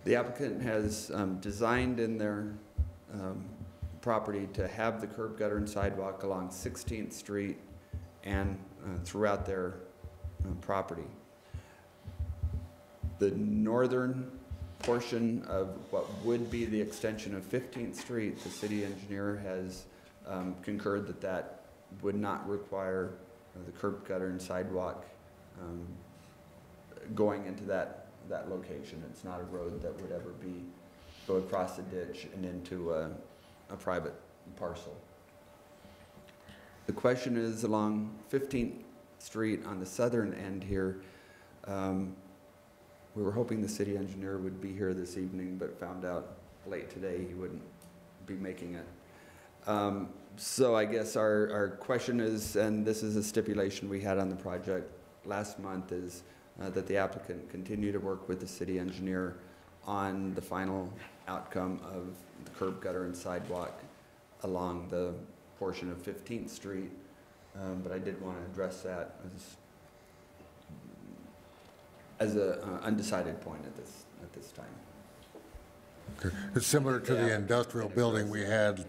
The applicant has designed in their property to have the curb, gutter, and sidewalk along 16th Street and throughout their property. The northern portion of what would be the extension of 15th Street, the city engineer has concurred that that would not require the curb, gutter, and sidewalk going into that location. It's not a road that would ever go across the ditch and into a private parcel. The question is along 15th Street on the southern end here. We were hoping the city engineer would be here this evening, but found out late today he wouldn't be making it. So I guess our question is, and this is a stipulation we had on the project last month, is that the applicant continue to work with the city engineer on the final outcome of the curb, gutter, and sidewalk along the portion of 15th Street. But I did want to address that as an undecided point at this time. Okay. It's similar to the industrial building we had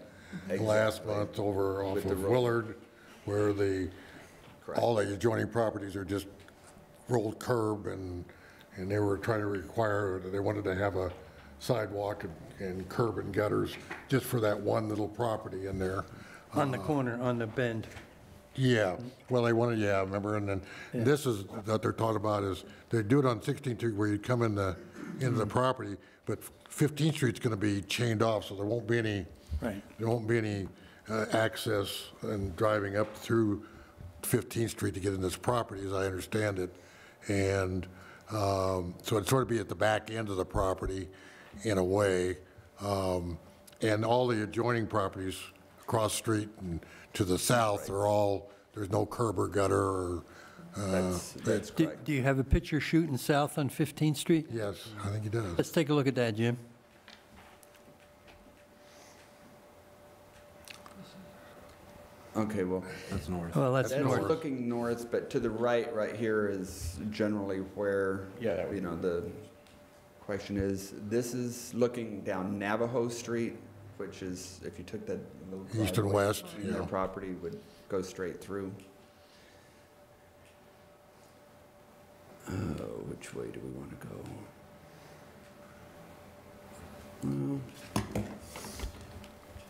last month over off of Willard, where all the adjoining properties are just rolled curb, and they were trying to require, they wanted to have a sidewalk and curb and gutters just for that one little property in there. On the corner, on the bend. Yeah, well, they wanted, yeah, remember, and then this is what they're talking about is they do it on 16th Street where you come into the property, but 15th Street's going to be chained off, so there won't be any, there won't be any access and driving up through 15th Street to get in this property, as I understand it, and so it'd sort of be at the back end of the property in a way, and all the adjoining properties across the street and to the south are all, there's no curb or gutter or. That's correct. Do you have a picture shooting south on 15th Street? Yes, I think he does. Let's take a look at that, Jim. Okay, well. That's north. Well, that's That's north. looking north, but to the right here is generally where, the question is, this is looking down Navajo Street, which is, if you took that little East and driveway west, on their property, would go straight through. Which way do we want to go?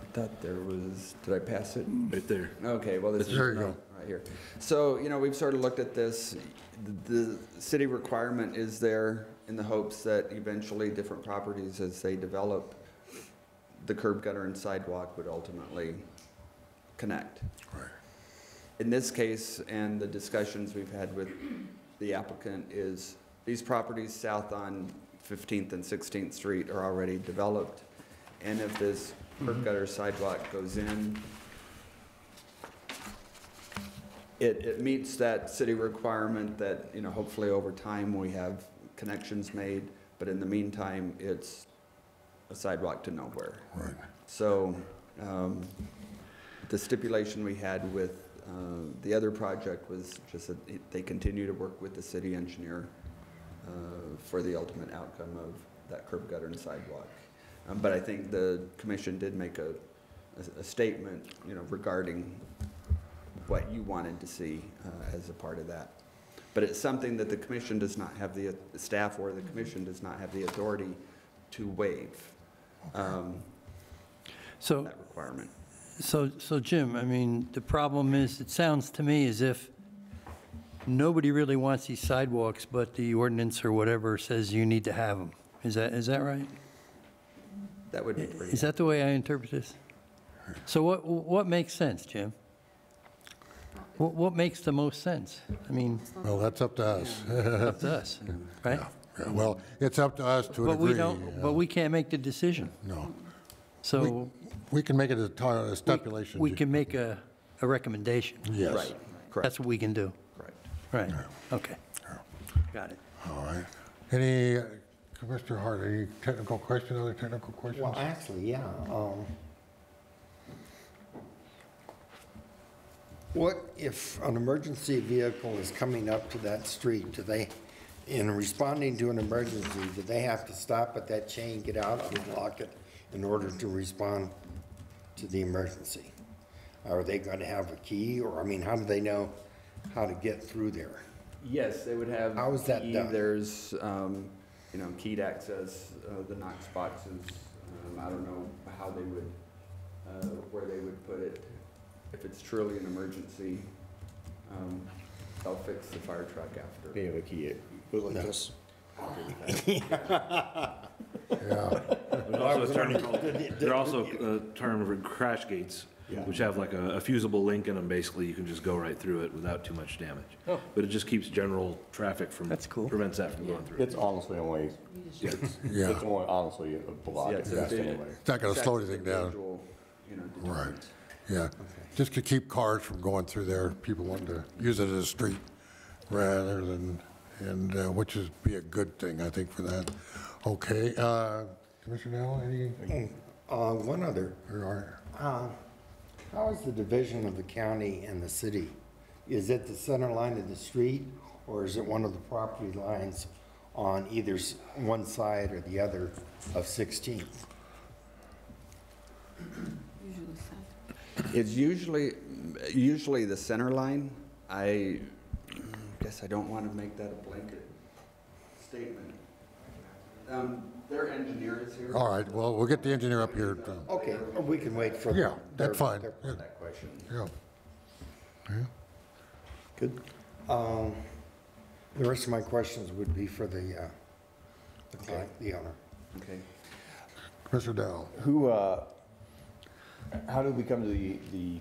I thought there was, did I pass it? Right there. Okay, well, this is There you go. right here. So, we've sort of looked at this. The city requirement is there in the hopes that eventually different properties, as they develop, the curb, gutter, and sidewalk would ultimately connect. Right. In this case, and the discussions we've had with the applicant, is these properties south on 15th and 16th Street are already developed. And if this curb, gutter, sidewalk goes in, it meets that city requirement that, hopefully over time we have connections made, but in the meantime, it's a sidewalk to nowhere. Right. So the stipulation we had with the other project was just that they continue to work with the city engineer for the ultimate outcome of that curb, gutter, and sidewalk. But I think the commission did make a statement, regarding what you wanted to see as a part of that. But it's something that the commission does not have the staff or the commission does not have the authority to waive So, that requirement. so Jim, the problem is, it sounds to me as if nobody really wants these sidewalks, but the ordinance or whatever says you need to have them. Is that right? That would be pretty. Is that the way I interpret this? So what makes sense, Jim? What makes the most sense? Well, that's up to us. Up to us, right? Yeah, well, it's up to us to a But we degree. don't, but we can't make the decision. No. So We can make it a stipulation. we can make a a recommendation. Yes. Right, correct, That's what we can do. correct. Right, okay. Got it. All right. Any, Mr. Hart, any technical question, other technical questions? Well, actually, yeah. What if an emergency vehicle is coming up to that street? Do they, in responding to an emergency, do they have to stop at that chain, get out, unlock it in order to respond to the emergency? Are they going to have a key, or, I mean, how do they know how to get through there? Yes, they would have. How is that key. done? There's, keyed access, the Knox boxes. I don't know how they would, where they would put it. If it's truly an emergency, they'll fix the fire truck after. They have a key. Go like this. Yeah. There's also a term for crash gates, which have like a fusible link in them. Basically, you can just go right through it without too much damage. But it just keeps general traffic from, That's cool. prevents that from going through. It's honestly only, Yeah. it's only honestly a block Yeah, at it's a best big- anyway. It's not going to slow anything down. Visual, Right. deterrent. Yeah. Just to keep cars from going through there, people want to use it as a street rather than, and which is be a good thing, I think, for that. Okay. Commissioner Nell, any? One other. There are. How is the division of the county and the city? Is it the center line of the street, or is it one of the property lines on either one side or the other of 16th? Usually so. It's usually the center line. I guess I don't want to make that a blanket statement. Their engineer is here. All right, well, we'll get the engineer up here. Okay, we can wait for. Yeah, that's fine. their- Yeah. That question. Yeah. Good. The rest of my questions would be for the client, the owner. Okay. Mr. Dow. How did we come to the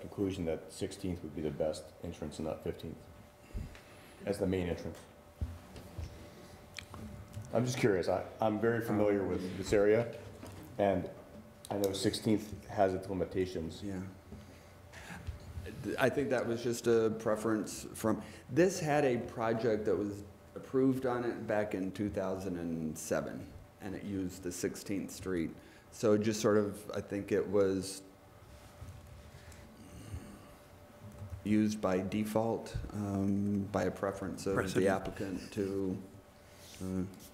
conclusion that 16th would be the best entrance and not 15th as the main entrance? I'm just curious. I'm very familiar with this area, and I know 16th has its limitations. Yeah. I think that was just a preference from, this had a project that was approved on it back in 2007, and it used the 16th Street. So just sort of, I think it was used by default, by a preference of the Precedent. applicant to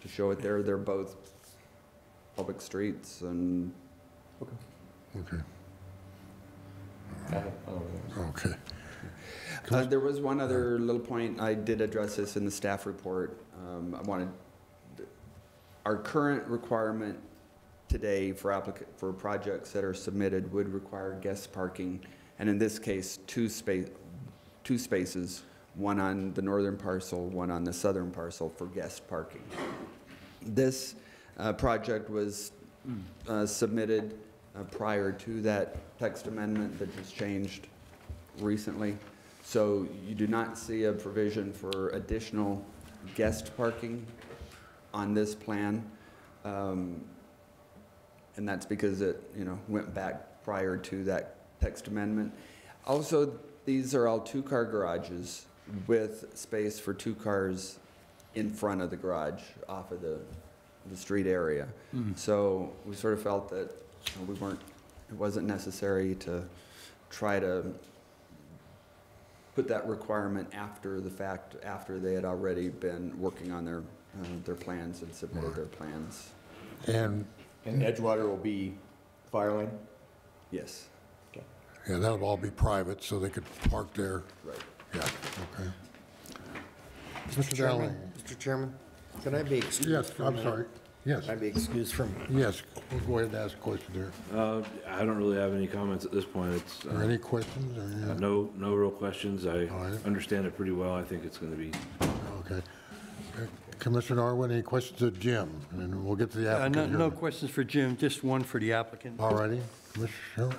show it there. They're both public streets, and Okay. Okay. Okay. there was one other little point. I did address this in the staff report. Our current requirement today for projects that are submitted would require guest parking, and in this case, two spaces, one on the northern parcel, one on the southern parcel for guest parking. This project was submitted prior to that text amendment that just changed recently. So you do not see a provision for additional guest parking on this plan. And that's because it, went back prior to that text amendment. Also, these are all two-car garages with space for two cars in front of the garage off of the street area. So we sort of felt that it wasn't necessary to try to put that requirement after the fact, after they had already been working on their plans and submitted their plans. And, Edgewater will be fire lane? Yes, yeah, that'll all be private, so they could park there. right. Yeah, okay. Mr. Chairman, Dowling? Mr. Chairman, can I be excused? Yes, for a I'm minute? sorry. Yes, Can I be excused from? yes, we'll go ahead and ask a question there. I don't really have any comments at this point. It's, Are there any questions? Or, yeah? no real questions. I All right. understand it pretty well. I think it's going to be. Okay. Commissioner Norwood, any questions of Jim? And then we'll get to the applicant. No here. questions for Jim, just one for the applicant. All righty. Commissioner,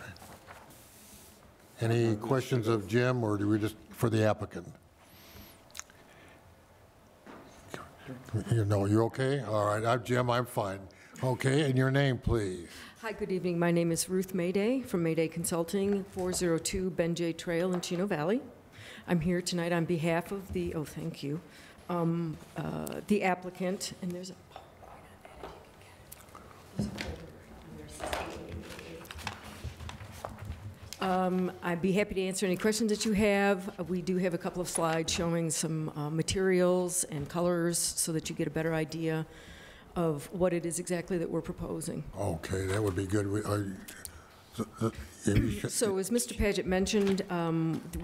any questions of Jim, or do we just, for the applicant? You know, you okay? All right, I'm Jim, I'm fine. Okay, and your name, please? Hi, good evening. My name is Ruth Mayday from Mayday Consulting, 402 Benjay Trail in Chino Valley. I'm here tonight on behalf of the, oh, thank you, the applicant, and there's a I'd be happy to answer any questions that you have. We do have a couple of slides showing some materials and colors so that you get a better idea of what it is exactly that we're proposing. Okay, that would be good. So as Mr. Paget mentioned,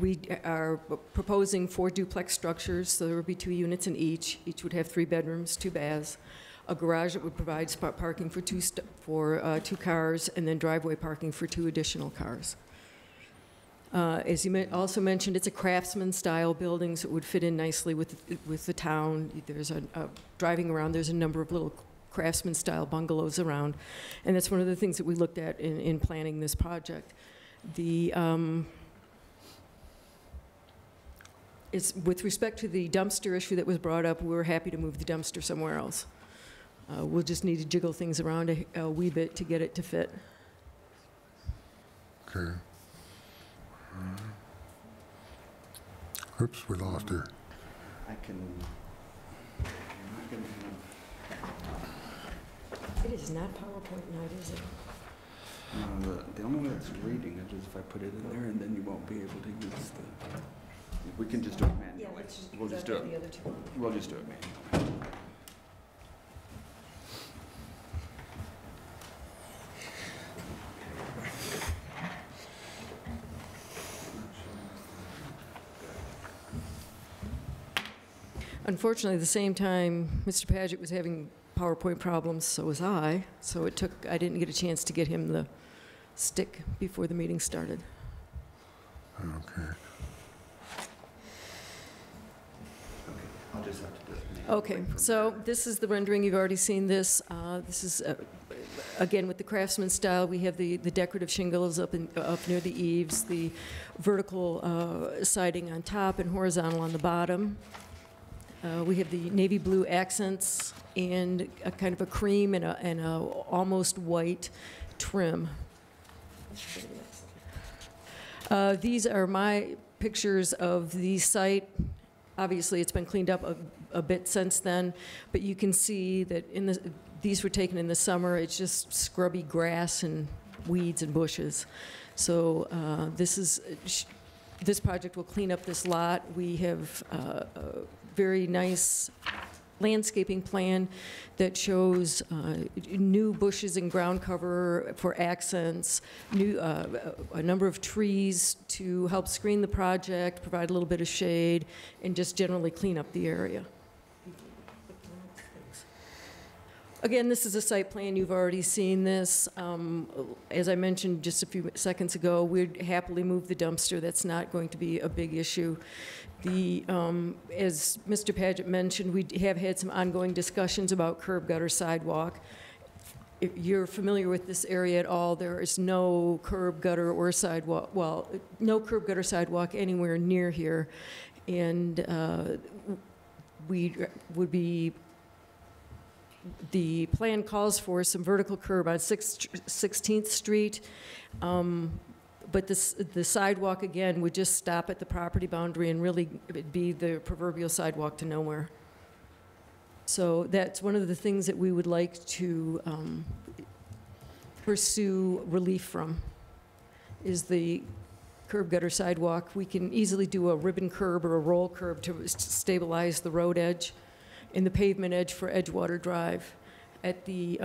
we are proposing 4 duplex structures, so there would be 2 units in each. Each would have 3 bedrooms, 2 baths, a garage that would provide spot parking for 2 cars, and then driveway parking for 2 additional cars. As you also mentioned, it's a craftsman-style building, so it would fit in nicely with the town. There's driving around, there's a number of little craftsman-style bungalows around, and that's one of the things that we looked at in planning this project. With respect to the dumpster issue that was brought up, we were happy to move the dumpster somewhere else. We'll just need to jiggle things around a wee bit to get it to fit. Okay. Oops, we lost her. I can, I'm not going to have. It is not PowerPoint night, is it? The only way it's reading is if I put it in there, and then you won't be able to use the, we can just do it manually. We'll just do it. We'll just do it manually. Unfortunately, at the same time, Mr. Paget was having PowerPoint problems, so was I. So I didn't get a chance to get him the stick before the meeting started. Okay. I'll just have to do it. Okay, so this is the rendering. You've already seen this. This is, again, with the craftsman style. We have the decorative shingles up near the eaves, the vertical siding on top and horizontal on the bottom. We have the navy blue accents and a kind of a cream and a almost white trim. These are my pictures of the site. Obviously, it's been cleaned up a bit since then, but you can see that these were taken in the summer. It's just scrubby grass and weeds and bushes. So this project will clean up this lot. We have a very nice landscaping plan that shows new bushes and ground cover for accents, a number of trees to help screen the project, provide a little bit of shade, and just generally clean up the area. Again, this is a site plan. You've already seen this. As I mentioned just a few seconds ago, we'd happily move the dumpster. That's not going to be a big issue. As Mr. Paget mentioned, we have had some ongoing discussions about curb gutter sidewalk. If you're familiar with this area at all, there is no curb gutter or sidewalk, well, no curb gutter sidewalk anywhere near here. And the plan calls for some vertical curb on 16th Street, but the sidewalk, again, would just stop at the property boundary and really it'd be the proverbial sidewalk to nowhere. So that's one of the things that we would like to pursue relief from, is the curb gutter sidewalk. We can easily do a ribbon curb or a roll curb to stabilize the road edge and the pavement edge for Edgewater Drive. At the,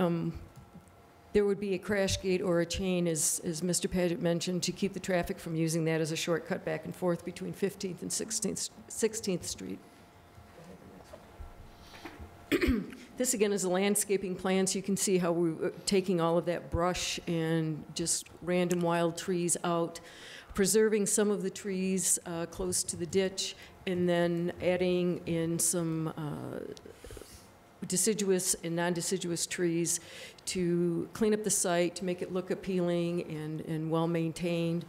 there would be a crash gate or a chain, as Mr. Paget mentioned, to keep the traffic from using that as a shortcut back and forth between 15th and 16th Street. This, again, is a landscaping plan, so you can see how we're taking all of that brush and just random wild trees out, preserving some of the trees close to the ditch, and then adding in some deciduous and non-deciduous trees to clean up the site, to make it look appealing and well-maintained.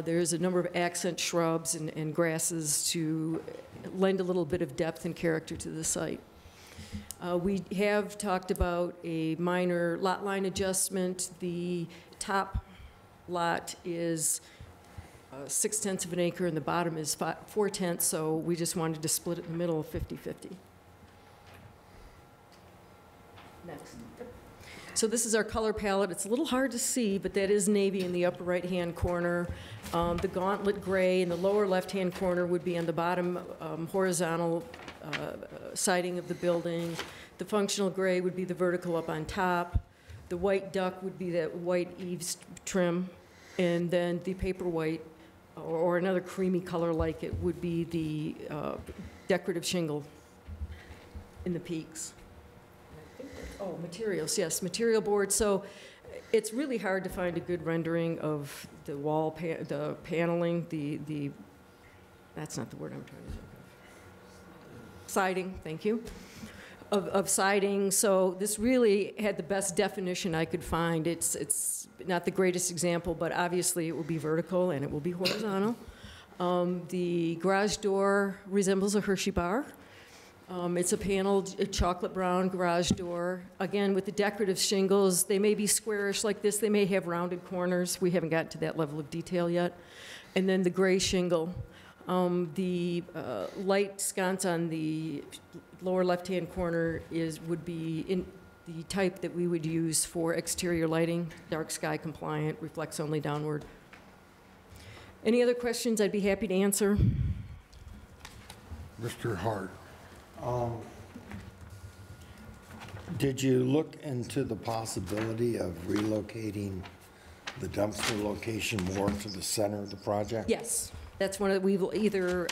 There's a number of accent shrubs and grasses to lend a little bit of depth and character to the site. We have talked about a minor lot line adjustment. The top lot is 6/10 of an acre, and the bottom is 4/10, so we just wanted to split it in the middle, 50/50. Next. So this is our color palette. It's a little hard to see, but that is navy in the upper right-hand corner. The gauntlet gray in the lower left-hand corner would be on the bottom horizontal siding of the building. The functional gray would be the vertical up on top. The white duck would be that white eaves trim. And then the paper white, or another creamy color like it, would be the decorative shingle in the peaks. Oh, materials, yes, material board. So it's really hard to find a good rendering of the wall, the paneling, the, that's not the word I'm trying to think of. Siding, thank you, of siding. So this really had the best definition I could find. It's not the greatest example, but obviously it will be vertical and it will be horizontal. The garage door resembles a Hershey bar. It's a paneled chocolate brown garage door. Again, with the decorative shingles, they may be squarish like this. They may have rounded corners. We haven't gotten to that level of detail yet. And then the gray shingle. The light sconce on the lower left-hand corner would be in the type that we would use for exterior lighting, dark sky compliant, reflects only downward. Any other questions I'd be happy to answer? Mr. Hart. Did you look into the possibility of relocating the dumpster location more to the center of the project? Yes, that's one of, we will either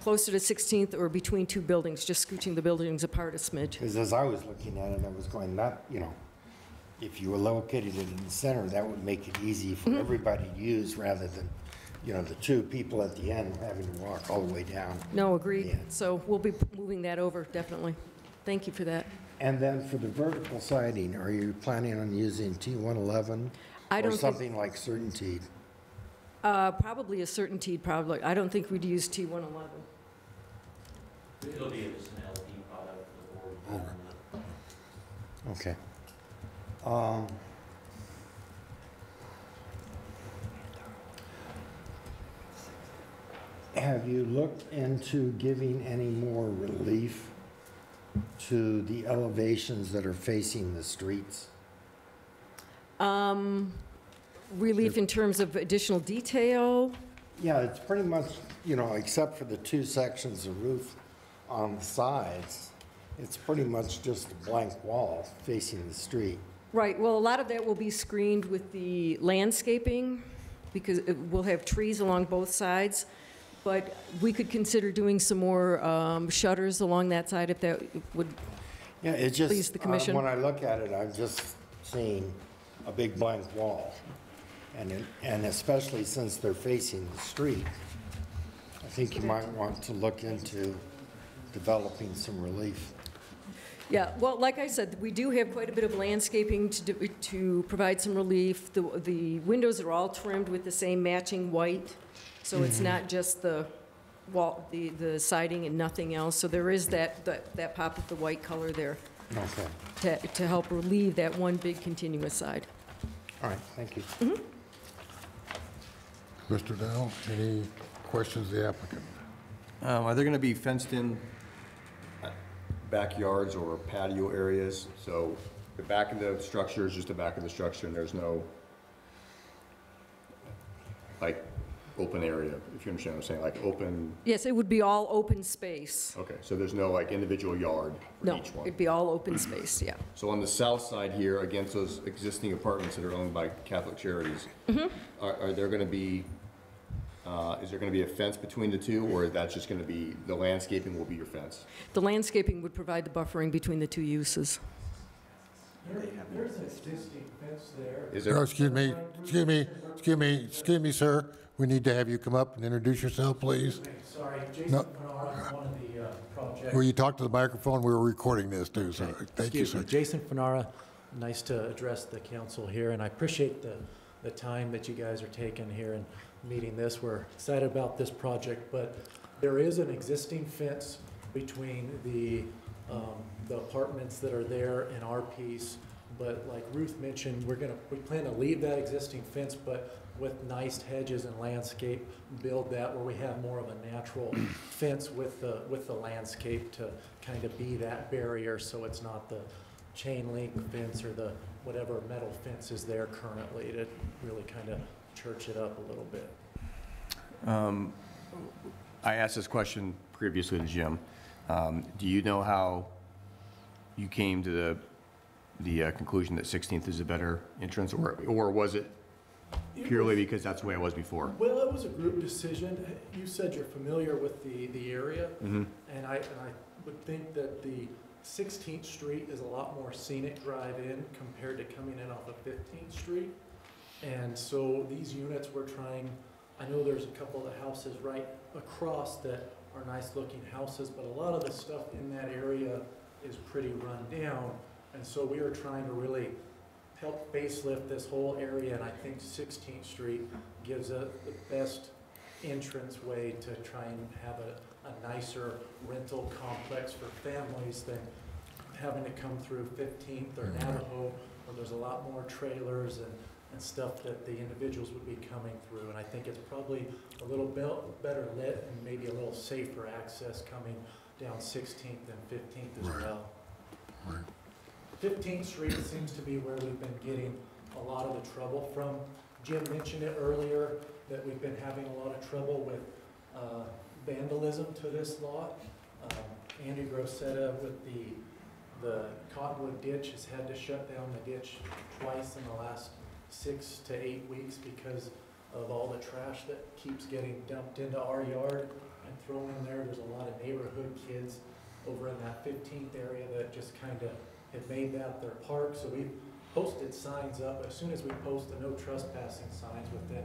closer to 16th or between two buildings, just scooching the buildings apart a smidge. Because as I was looking at it, I was going, if you were located it in the center, that would make it easy for everybody to use rather than, the two people at the end having to walk all the way down. No, agreed. Yeah. So we'll be moving that over, definitely. Thank you for that. And then for the vertical siding, are you planning on using T111 I don't or think- something like Certainteed? Probably a Certainteed, probably. I don't think we'd use T111. It'll be just an LP product for the board. Okay. Have you looked into giving any more relief to the elevations that are facing the streets? Relief in terms of additional detail? Yeah, it's pretty much, except for the two sections of roof on the sides, it's pretty much just a blank wall facing the street. Right, well, a lot of that will be screened with the landscaping, because we'll have trees along both sides, but we could consider doing some more shutters along that side if that would Yeah, it's just, please the commission. when I look at it, I'm just seeing a big blank wall. And especially since they're facing the street, I think you might want to look into developing some relief. Yeah, well, like I said, we do have quite a bit of landscaping to provide some relief. The windows are all trimmed with the same matching white, so it's not just the wall, the siding and nothing else. So there is that pop of the white color there Okay. to help relieve that one big continuous side. All right, thank you. Mr. Dow, any questions of the applicant? Are there going to be fenced-in backyards or patio areas? So the back of the structure is just the back of the structure, and there's no, open area, if you understand what I'm saying, open... Yes, it would be all open space. Okay, so there's no, individial yard for No, each one? it'd be all open space, yeah. So on the south side here, against those existing apartments that are owned by Catholic Charities, are there going to be, is there going to be a fence between the two, or that's just going to be, the landscaping will be your fence? The landscaping would provide the buffering between the two uses. There's an existing fence there. Is Oh, there, excuse me, sir. We need to have you come up and introduce yourself, please. Sorry, Jason No. Fenara, one of the project. Will you talk to the microphone? We're recording this, too, so thank you, Excuse sir. me, Jason Fenara, nice to address the council here, and I appreciate the time that you guys are taking here and meeting this. We're excited about this project, but there is an existing fence between the the apartments that are there in our piece. But like Ruth mentioned, we plan to leave that existing fence, but with nice hedges and landscape, build that where we have more of a natural fence with the landscape to kind of be that barrier, so it's not the chain link fence or the whatever metal fence is there currently, to really kind of church it up a little bit. I asked this question previously to Jim. Do you know how you came to the conclusion that 16th is a better entrance, or was it purely because that's the way it was before? Well, it was a group decision. You said you're familiar with the area, Mm-hmm. and I would think that the 16th Street is a lot more scenic drive-in compared to coming in off of 15th Street. And so these units we're trying, I know there's a couple of the houses right across that are nice-looking houses, but a lot of the stuff in that area is pretty run down. And so we are trying to really help facelift this whole area, and I think 16th Street gives the best entrance way to try and have a nicer rental complex for families than having to come through 15th or Navajo, where there's a lot more trailers and stuff that the individuals would be coming through. And I think it's probably a little better lit and maybe a little safer access coming down 16th and 15th as well. 15th Street seems to be where we've been getting a lot of the trouble from. Jim mentioned it earlier that we've been having a lot of trouble with vandalism to this lot. Andy Grosetta with the Cottonwood ditch has had to shut down the ditch twice in the last 6 to 8 weeks because of all the trash that keeps getting dumped into our yard and thrown in there. There's a lot of neighborhood kids over in that 15th area that just kind of have made that their park. So we've posted signs up. As soon as we post the no trespassing signs within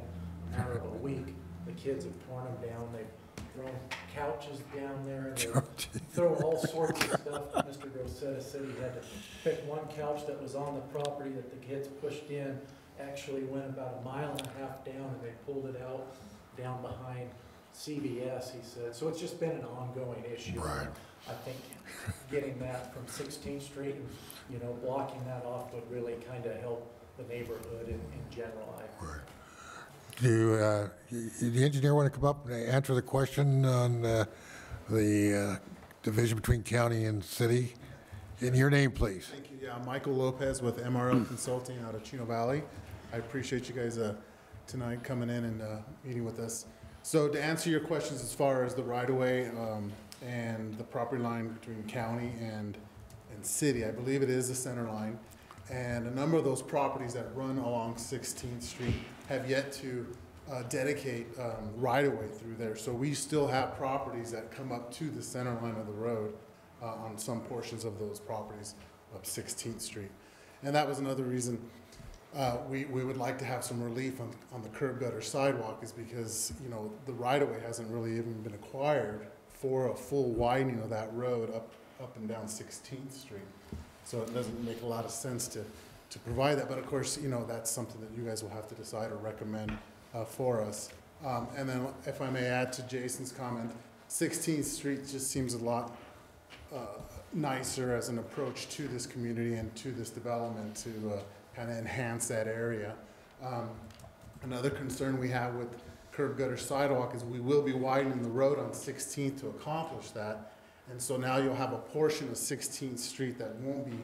a matter of a week, the kids have torn them down. They've thrown couches down there, and they've thrown all sorts of stuff. Mr. Grosetta said he had to pick one couch that was on the property that the kids pushed in, actually went about 1.5 miles down, and they pulled it out down behind CVS, he said. So it's just been an ongoing issue. Right. I think getting that from 16th Street and, blocking that off would really kind of help the neighborhood in general. Right. Do the engineer want to come up and answer the question on the division between county and city? In your name, please. Thank you. Yeah, I'm Michael Lopez with MRL Consulting out of Chino Valley. I appreciate you guys tonight coming in and meeting with us. So to answer your questions as far as the right-of-way and the property line between county and city, I believe it is the center line. And a number of those properties that run along 16th Street have yet to dedicate right-of-way through there. So we still have properties that come up to the center line of the road on some portions of those properties of 16th Street. And that was another reason we would like to have some relief on the curb gutter sidewalk, is because, the right-of-way hasn't really even been acquired for a full widening of that road up and down 16th Street. So it doesn't make a lot of sense to provide that. But of course, that's something that you guys will have to decide or recommend for us. And then if I may add to Jason's comment, 16th Street just seems a lot nicer as an approach to this community and to this development to kind of enhance that area. Another concern we have with curb gutter sidewalk is we will be widening the road on 16th to accomplish that. And so now you'll have a portion of 16th Street that won't be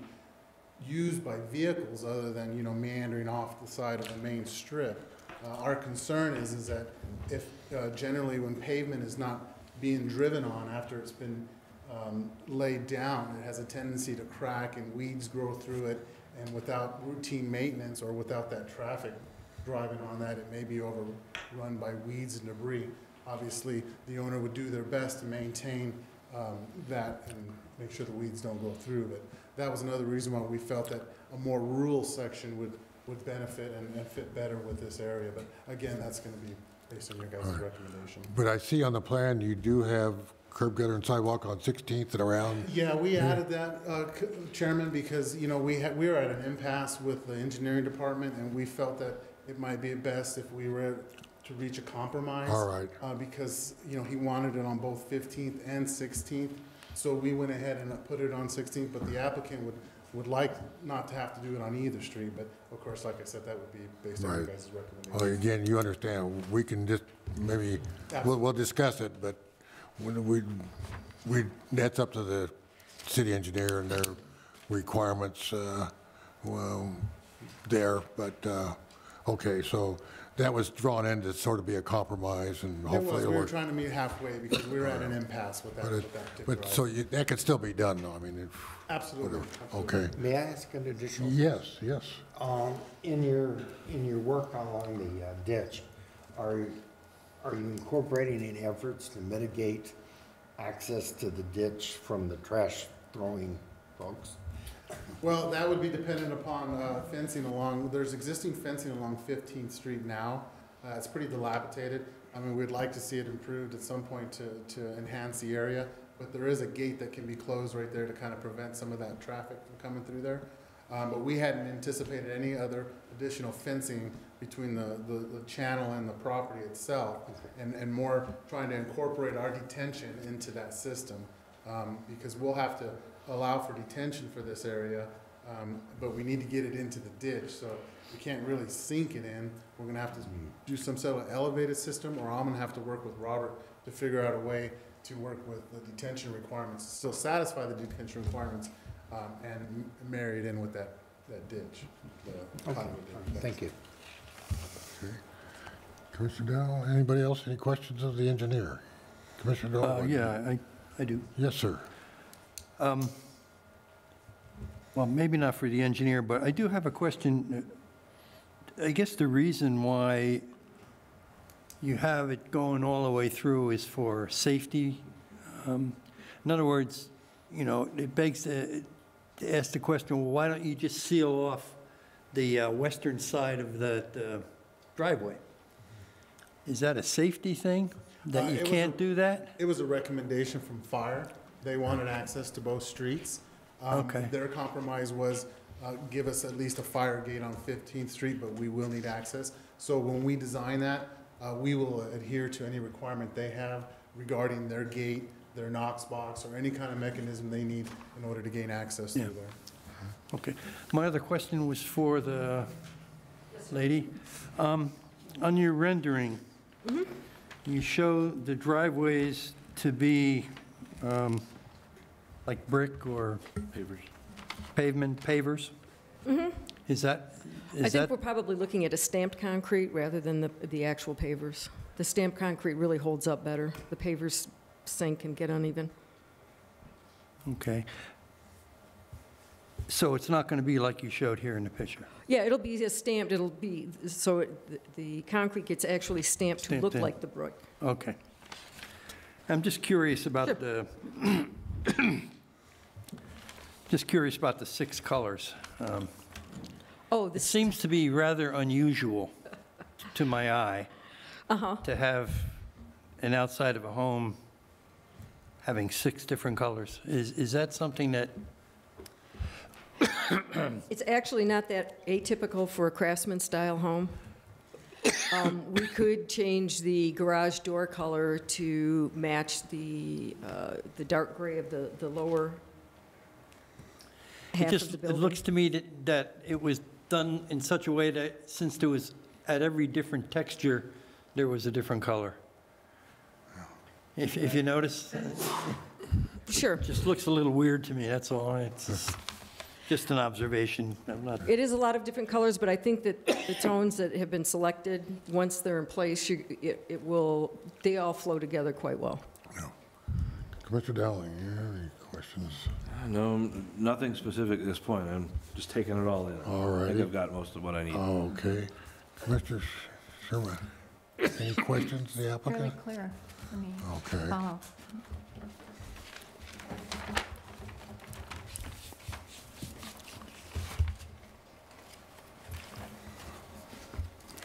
used by vehicles other than, meandering off the side of the main strip. Our concern is that if generally when pavement is not being driven on after it's been laid down, it has a tendency to crack and weeds grow through it, and without routine maintenance or without that traffic driving on that, it may be overrun by weeds and debris. Obviously, the owner would do their best to maintain that and make sure the weeds don't go through. But that was another reason why we felt that a more rural section would benefit and fit better with this area. But again, that's going to be based on your guys' recommendation. But I see on the plan you do have curb gutter and sidewalk on 16th and around. Yeah, we added that, Chairman, because we were at an impasse with the engineering department, and we felt that it might be best if we were to reach a compromise. All right. Because he wanted it on both 15th and 16th. So we went ahead and put it on 16th, but the applicant would like not to have to do it on either street, but of course, like I said, that would be based on your Right. guys' recommendation. Well, again, you understand, we can just, maybe, we'll discuss it, but when that's up to the city engineer and their requirements, well, there, but, okay, so that was drawn in to sort of be a compromise, and It hopefully was, it'll we were work. trying to meet halfway because we were at an impasse with that But particular but, so item. that could still be done, though, I mean, Absolutely. okay. May I ask an additional? Yes, yes. In your work along the ditch, are you incorporating any efforts to mitigate access to the ditch from the trash throwing folks? Well, that would be dependent upon fencing along, there's existing fencing along 15th Street now. It's pretty dilapidated. I mean, we'd like to see it improved at some point to enhance the area, but there is a gate that can be closed right there to kind of prevent some of that traffic from coming through there. But we hadn't anticipated any other additional fencing between the channel and the property itself, and more trying to incorporate our detention into that system, because we'll have to allow for detention for this area, but we need to get it into the ditch, so we can't really sink it in. We're gonna have to do some sort of elevated system, or I'm gonna have to work with Robert to figure out a way to work with the detention requirements, still satisfy the detention requirements, and marry it in with that ditch. the Cottonwood ditch. Thank you. Okay. Commissioner Dow, anybody else, any questions of the engineer? Commissioner Dow? Yeah, I do. Yes, sir. Well, maybe not for the engineer, but I do have a question. I guess the reason why you have it going all the way through is for safety. In other words, you know, it begs to ask the question, well, why don't you just seal off the western side of the driveway? Is that a safety thing, that you can't do that? It was a recommendation from fire. They wanted access to both streets. Okay. Their compromise was give us at least a fire gate on 15th Street, but we will need access. So when we design that, we will adhere to any requirement they have regarding their gate, their Knox box, or any kind of mechanism they need in order to gain access through there. Okay. My other question was for the lady. On your rendering, you show the driveways to be like brick or pavers. Is that, I think we're probably looking at a stamped concrete rather than the actual pavers. The stamped concrete really holds up better. The pavers sink and get uneven. okay. So it's not going to be like you showed here in the picture? Yeah, it'll be stamped, it'll be, so the concrete gets actually stamped to Stamped look in. like the brick. Okay. I'm just curious about the, just curious about the 6 colors. Oh, It this, seems to be rather unusual to my eye to have an outside of a home having 6 different colors. Is that something that, it's actually not that atypical for a craftsman-style home. We could change the garage door color to match the dark gray of the lower it half of just, the it building. looks to me that it was done in such a way that since there was, at every different texture, there was a different color. If you notice, Sure. it just looks a little weird to me, that's all. It's just an observation. I'm not, It is a lot of different colors, but I think that the tones that have been selected, once they're in place, it will, they all flow together quite well. Commissioner Dowling, you have any questions? No, nothing specific at this point. I'm just taking it all in. All I righty. think I've got most of what I need. Okay. Commissioner Sherman, any questions, the Fairly applicant? clear for me. Okay. Follow.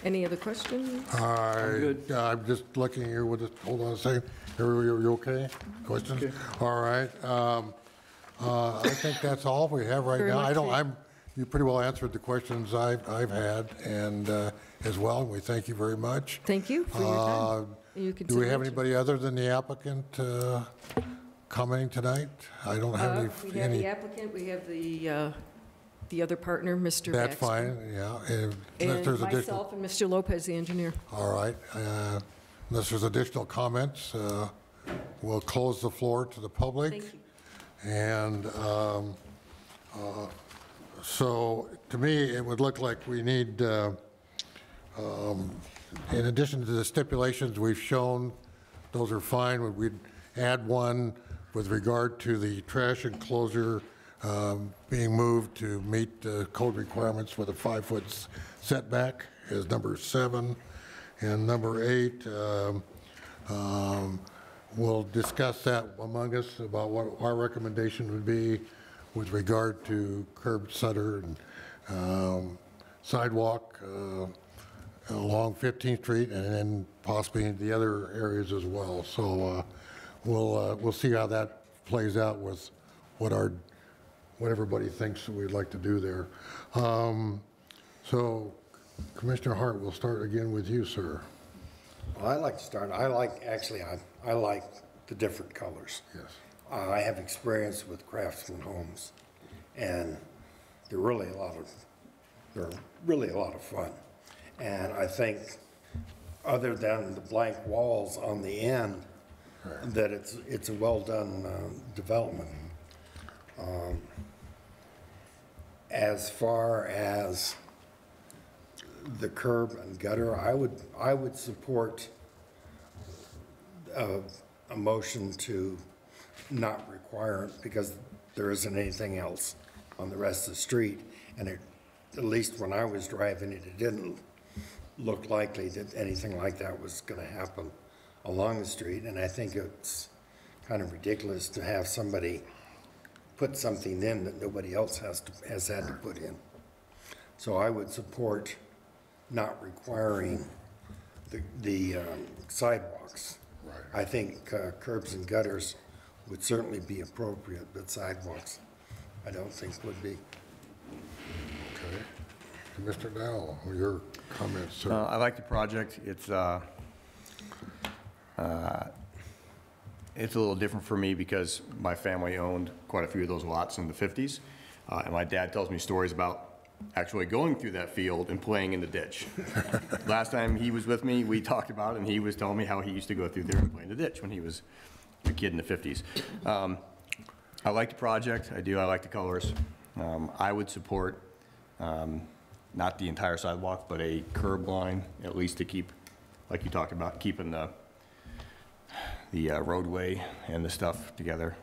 Any other questions? I'm just looking here with this, hold on a second. You okay? Questions? All right. I think that's all we have right Very now. much. You pretty well answered the questions I've had, and as well, we thank you very much. Thank you for your time. Your Do we have consideration. anybody other than the applicant commenting tonight? I don't have We have the applicant, we have the other partner, Mr. That's Baxter. fine, yeah. Unless And there's additional. myself and Mr. Lopez, the engineer. All right. Unless there's additional comments, we'll close the floor to the public. Thank you. And so, to me, it would look like we need, in addition to the stipulations we've shown, those are fine. We'd add one with regard to the trash enclosure being moved to meet the code requirements with a 5-foot setback is number 7. And number 8, we'll discuss that among us about what our recommendation would be with regard to curb gutter and sidewalk along 15th Street and then possibly the other areas as well. So we'll see how that plays out with what everybody thinks we'd like to do there. So Commissioner Hart, we'll start again with you, sir. Well, I like to start, I like the different colors. Yes. I have experience with Craftsman homes, and they're really a lot of fun. And I think, other than the blank walls on the end, that it's a well-done development. As far as the curb and gutter, I would support a motion to not require it because there isn't anything else on the rest of the street. And at least when I was driving it, it didn't look likely that anything like that was going to happen along the street. And I think it's kind of ridiculous to have somebody put something in that nobody else has had to put in. So I would support not requiring the sidewalks. Right. I think curbs and gutters would certainly be appropriate, but sidewalks I don't think would be. Okay. Mr. Dowell, your comments, sir. I like the project. It's a little different for me because my family owned quite a few of those lots in the 50s. And my dad tells me stories about actually going through that field and playing in the ditch. Last time he was with me, we talked about it, and he was telling me how he used to go through there and play in the ditch when he was a kid in the 50s. I like the project. I do. I like the colors. I would support not the entire sidewalk, but a curb line, at least to keep, like you talked about, keeping the roadway and the stuff together.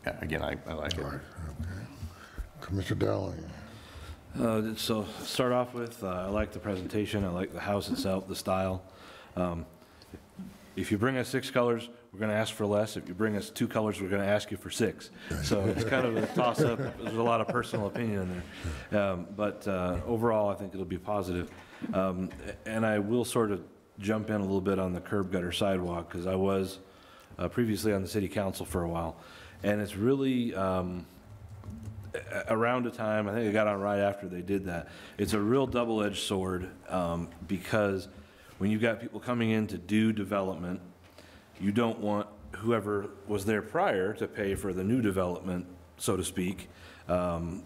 Yeah, again, I like it. Right, okay. Commissioner Dowling. So start off with, I like the presentation. I like the house itself, the style. If you bring us 6 colors, we're going to ask for less. If you bring us 2 colors, we're going to ask you for 6. So it's kind of a toss-up. There's a lot of personal opinion in there. But overall, I think it'll be positive. And I will sort of jump in a little bit on the curb gutter sidewalk because I was previously on the city council for a while. And it's really around a time, I think it got on right after they did that. It's a real double-edged sword because when you've got people coming in to do development, you don't want whoever was there prior to pay for the new development, so to speak. So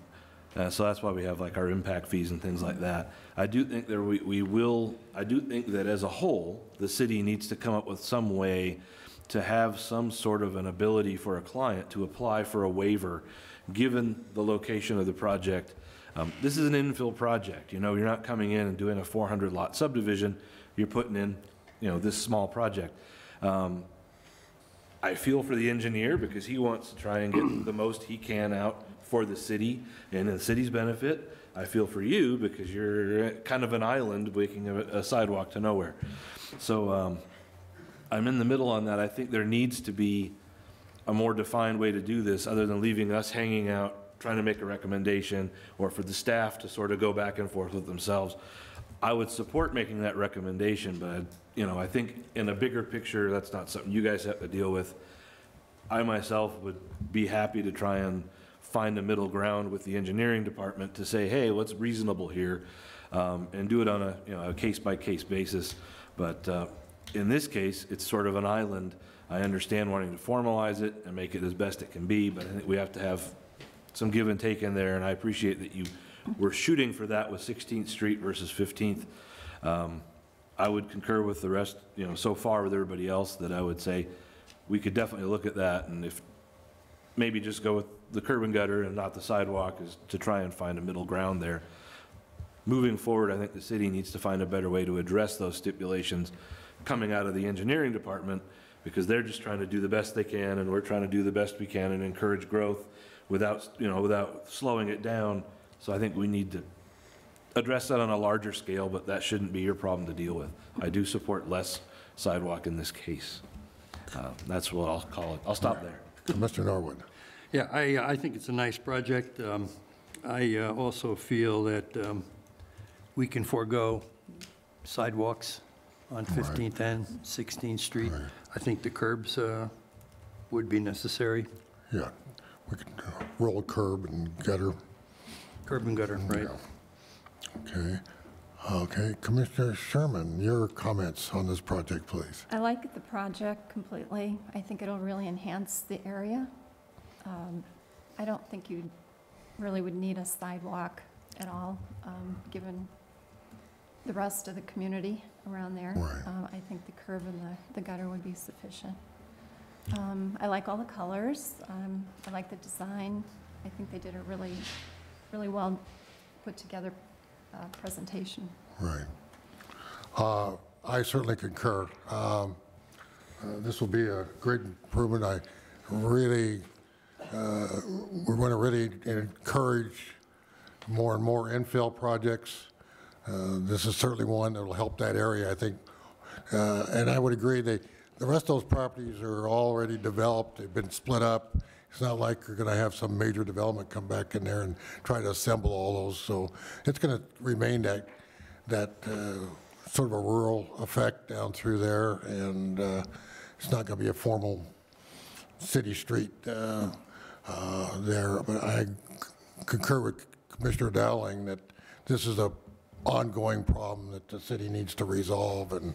that's why we have like our impact fees and things like that. I do think that I do think that as a whole, the city needs to come up with some way to have some sort of an ability for a client to apply for a waiver given the location of the project. This is an infill project. You know, you're not coming in and doing a 400 lot subdivision. You're putting in, you know, this small project. I feel for the engineer because he wants to try and get the most he can out for the city and the city's benefit. I feel for you because you're kind of an island making a sidewalk to nowhere. So I'm in the middle on that. I think there needs to be a more defined way to do this other than leaving us hanging out, trying to make a recommendation, or for the staff to sort of go back and forth with themselves. I would support making that recommendation, but you know, I think in a bigger picture, that's not something you guys have to deal with. I myself would be happy to try and find a middle ground with the engineering department to say, hey, what's reasonable here, and do it on a case-by-case basis. But In this case, it's sort of an island. I understand wanting to formalize it and make it as best it can be, but I think we have to have some give and take in there, and I appreciate that you were shooting for that with 16th Street versus 15th. I would concur with the rest, so far with everybody else, that I would say we could definitely look at that, and if maybe just go with the curb and gutter and not the sidewalk, is to try and find a middle ground there. Moving forward, I think the city needs to find a better way to address those stipulations coming out of the engineering department, because they're just trying to do the best they can, and we're trying to do the best we can and encourage growth without slowing it down. So I think we need to address that on a larger scale, but that shouldn't be your problem to deal with. I do support less sidewalk in this case. That's what I'll call it. I'll stop there. Mr. Norwood. Yeah, I think it's a nice project. I also feel that we can forego sidewalks on 15th and 16th Street. Right. I think the curbs would be necessary. Yeah, we can roll curb and gutter. Curb and gutter, right. Okay. Okay, Commissioner Sherman, your comments on this project, please. I like the project completely. I think it'll really enhance the area. I don't think you really would need a sidewalk at all, given the rest of the community around there. Right. I think the curb and the gutter would be sufficient. I like all the colors. I like the design. I think they did a really, really well put together presentation. Right. I certainly concur. This will be a great improvement. We're going to really encourage more and more infill projects. This is certainly one that will help that area, I think. And I would agree that the rest of those properties are already developed. They've been split up. It's not like you're going to have some major development come back in there and try to assemble all those. So it's going to remain that sort of a rural effect down through there, and it's not going to be a formal city street there. But I concur with Commissioner Dowling that this is an ongoing problem that the city needs to resolve and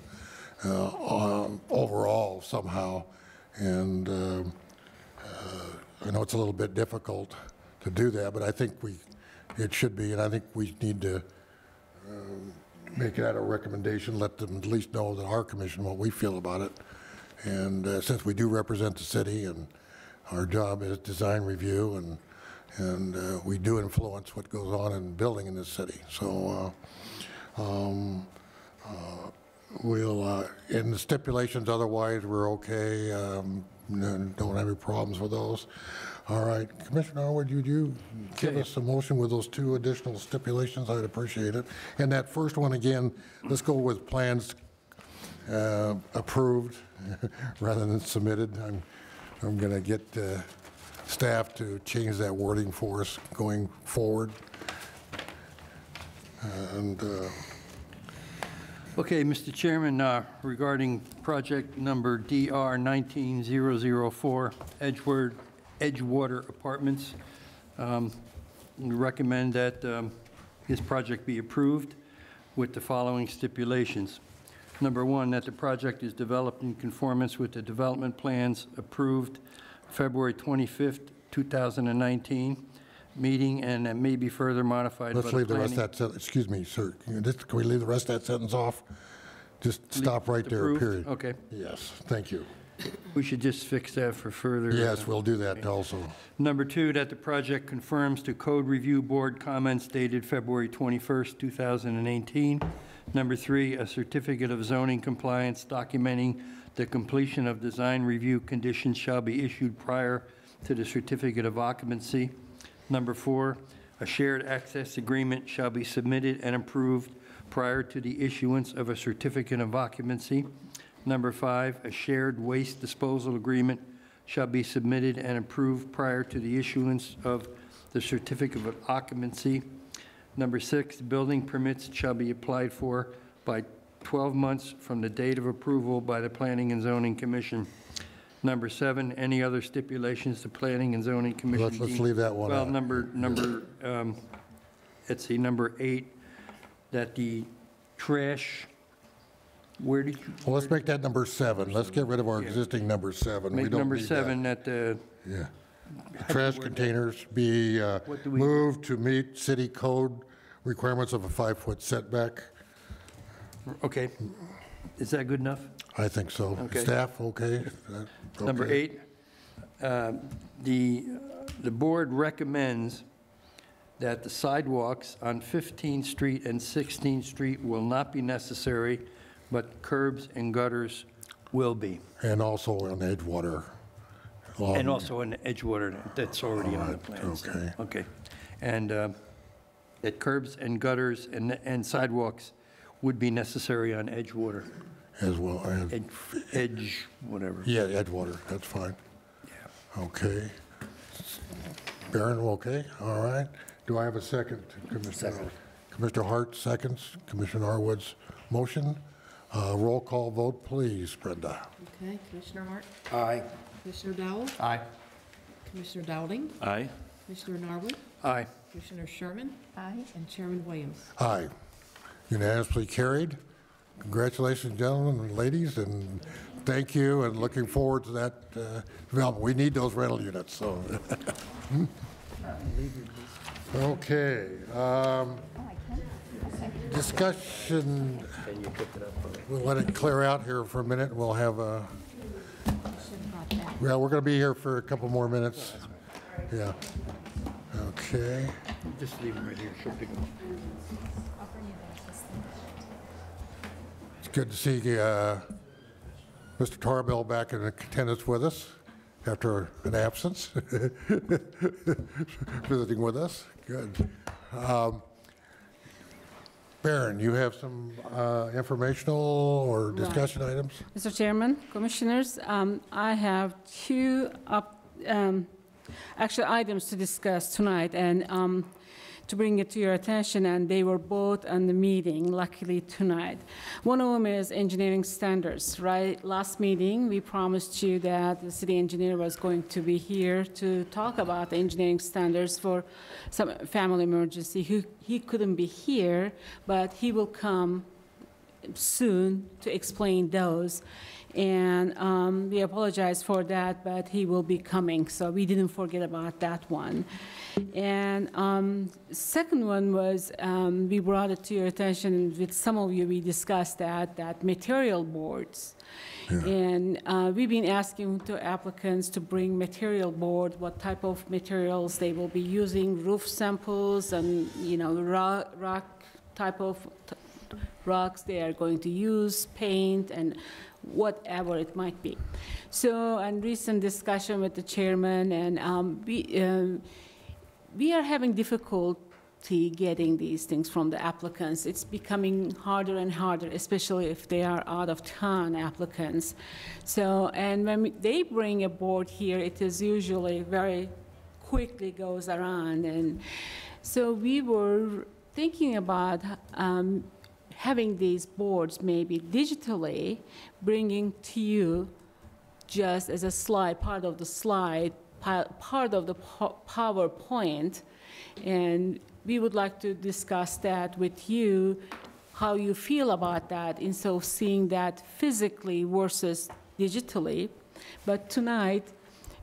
overall somehow. And I know it's a little bit difficult to do that, but I think it should be, and I think we need to make that a recommendation, let them at least know that our commission, what we feel about it. And since we do represent the city and our job is design review, and we do influence what goes on in building in this city. So we'll, in the stipulations otherwise, we're okay. Don't have any problems with those. All right, Commissioner Norwood, would you give us a motion with those two additional stipulations? I'd appreciate it. And that first one, again, let's go with plans approved rather than submitted. I'm going to get staff to change that wording for us going forward. And Okay, Mr. Chairman, regarding project number DR 19004, Edgewater Apartments, we recommend that this project be approved with the following stipulations. Number one, that the project is developed in conformance with the development plans approved February 25th, 2019 meeting, and that may be further modified by the let's leave the rest planning. of that sentence. Excuse me, sir. Can we leave the rest of that sentence off? Just stop right there, Approved? period. Okay. Yes, thank you. We should just fix that for further. Yes, we'll do that also. Number two, that the project conforms to Code Review Board comments dated February 21st, 2018. Number three, a certificate of zoning compliance documenting the completion of design review conditions shall be issued prior to the certificate of occupancy. Number four, a shared access agreement shall be submitted and approved prior to the issuance of a certificate of occupancy. Number five, a shared waste disposal agreement shall be submitted and approved prior to the issuance of the certificate of occupancy. Number six, building permits shall be applied for by 12 months from the date of approval by the Planning and Zoning Commission. Number seven, any other stipulations the Planning and Zoning Commission. Let's leave that one out. Well, let's see, number eight, that the trash Where did you? Well, let's make that number 7. Let's get rid of our existing number 7. We Make don't number need that. 7 at the, Yeah. The trash containers be What do we- moved to meet city code requirements of a 5-foot setback. okay. Is that good enough? I think so. Okay. Staff, okay? Number Okay. 8, the board recommends that the sidewalks on 15th Street and 16th Street will not be necessary, but curbs and gutters will be. And also on Edgewater. And also in Edgewater, that's already on the plans. okay. Okay. And that curbs and gutters and sidewalks would be necessary on Edgewater, As well, as, Edge, whatever. yeah, Edgewater, that's fine. Yeah. Okay. Barron, okay, all right. Do I have a second? Commissioner? Commissioner Hart seconds, Commissioner Arwood's motion. Roll call vote, please, Brenda. Okay, Commissioner Hart, Aye. Commissioner Dowell, Aye. Commissioner Dowling, Aye? Commissioner Norwood, Aye. Commissioner Sherman, Aye. and Chairman Williams. Aye. Unanimously carried. Congratulations, gentlemen and ladies, and thank you, and looking forward to that development. We need those rental units, so. Okay. Discussion, we'll let it clear out here for a minute. We'll have a, well, we're going to be here for a couple more minutes. Yeah. Okay. Just leave it right here, should be good. It's good to see Mr. Tarbell back in attendance with us after an absence, visiting with us. Good. Barron, you have some informational or discussion items? Mr. Chairman, Commissioners, I have two actual items to discuss tonight and to bring it to your attention, and they were both on the meeting, luckily tonight. One of them is engineering standards, right? Last meeting, we promised you that the city engineer was going to be here to talk about the engineering standards for some family emergency. He couldn't be here, but he will come soon to explain those. And we apologize for that, but he will be coming, so we didn't forget about that one. And second one was, we brought it to your attention, and with some of you, we discussed that material boards. Yeah. And we've been asking to applicants to bring material board, what type of materials they will be using, roof samples, and, you know, rock type of rocks they are going to use, paint, and whatever it might be. So, and recent discussion with the chairman, and we are having difficulty getting these things from the applicants. It's becoming harder and harder, especially if they are out-of-town applicants. So, and when they bring a board here, it is usually very quickly goes around. And so we were thinking about having these boards maybe digitally, bringing to you just as a slide, part of the slide, part of the PowerPoint, and we would like to discuss that with you, how you feel about that, instead of seeing that physically versus digitally. But tonight,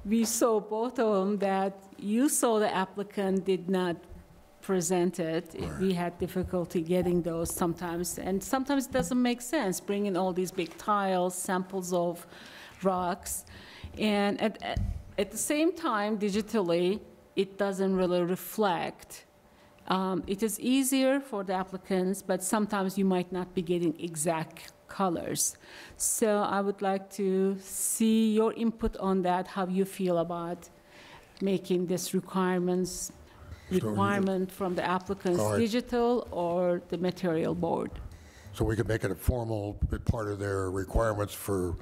we saw both of them, that you saw the applicant did not present it. Right. We had difficulty getting those sometimes, and sometimes it doesn't make sense, bringing all these big tiles, samples of rocks, and at the same time, digitally, it doesn't really reflect. It is easier for the applicants, but sometimes you might not be getting exact colors. So I would like to see your input on that, how you feel about making this requirement from the applicants, right, digital or the material board. So we can make it a formal part of their requirements for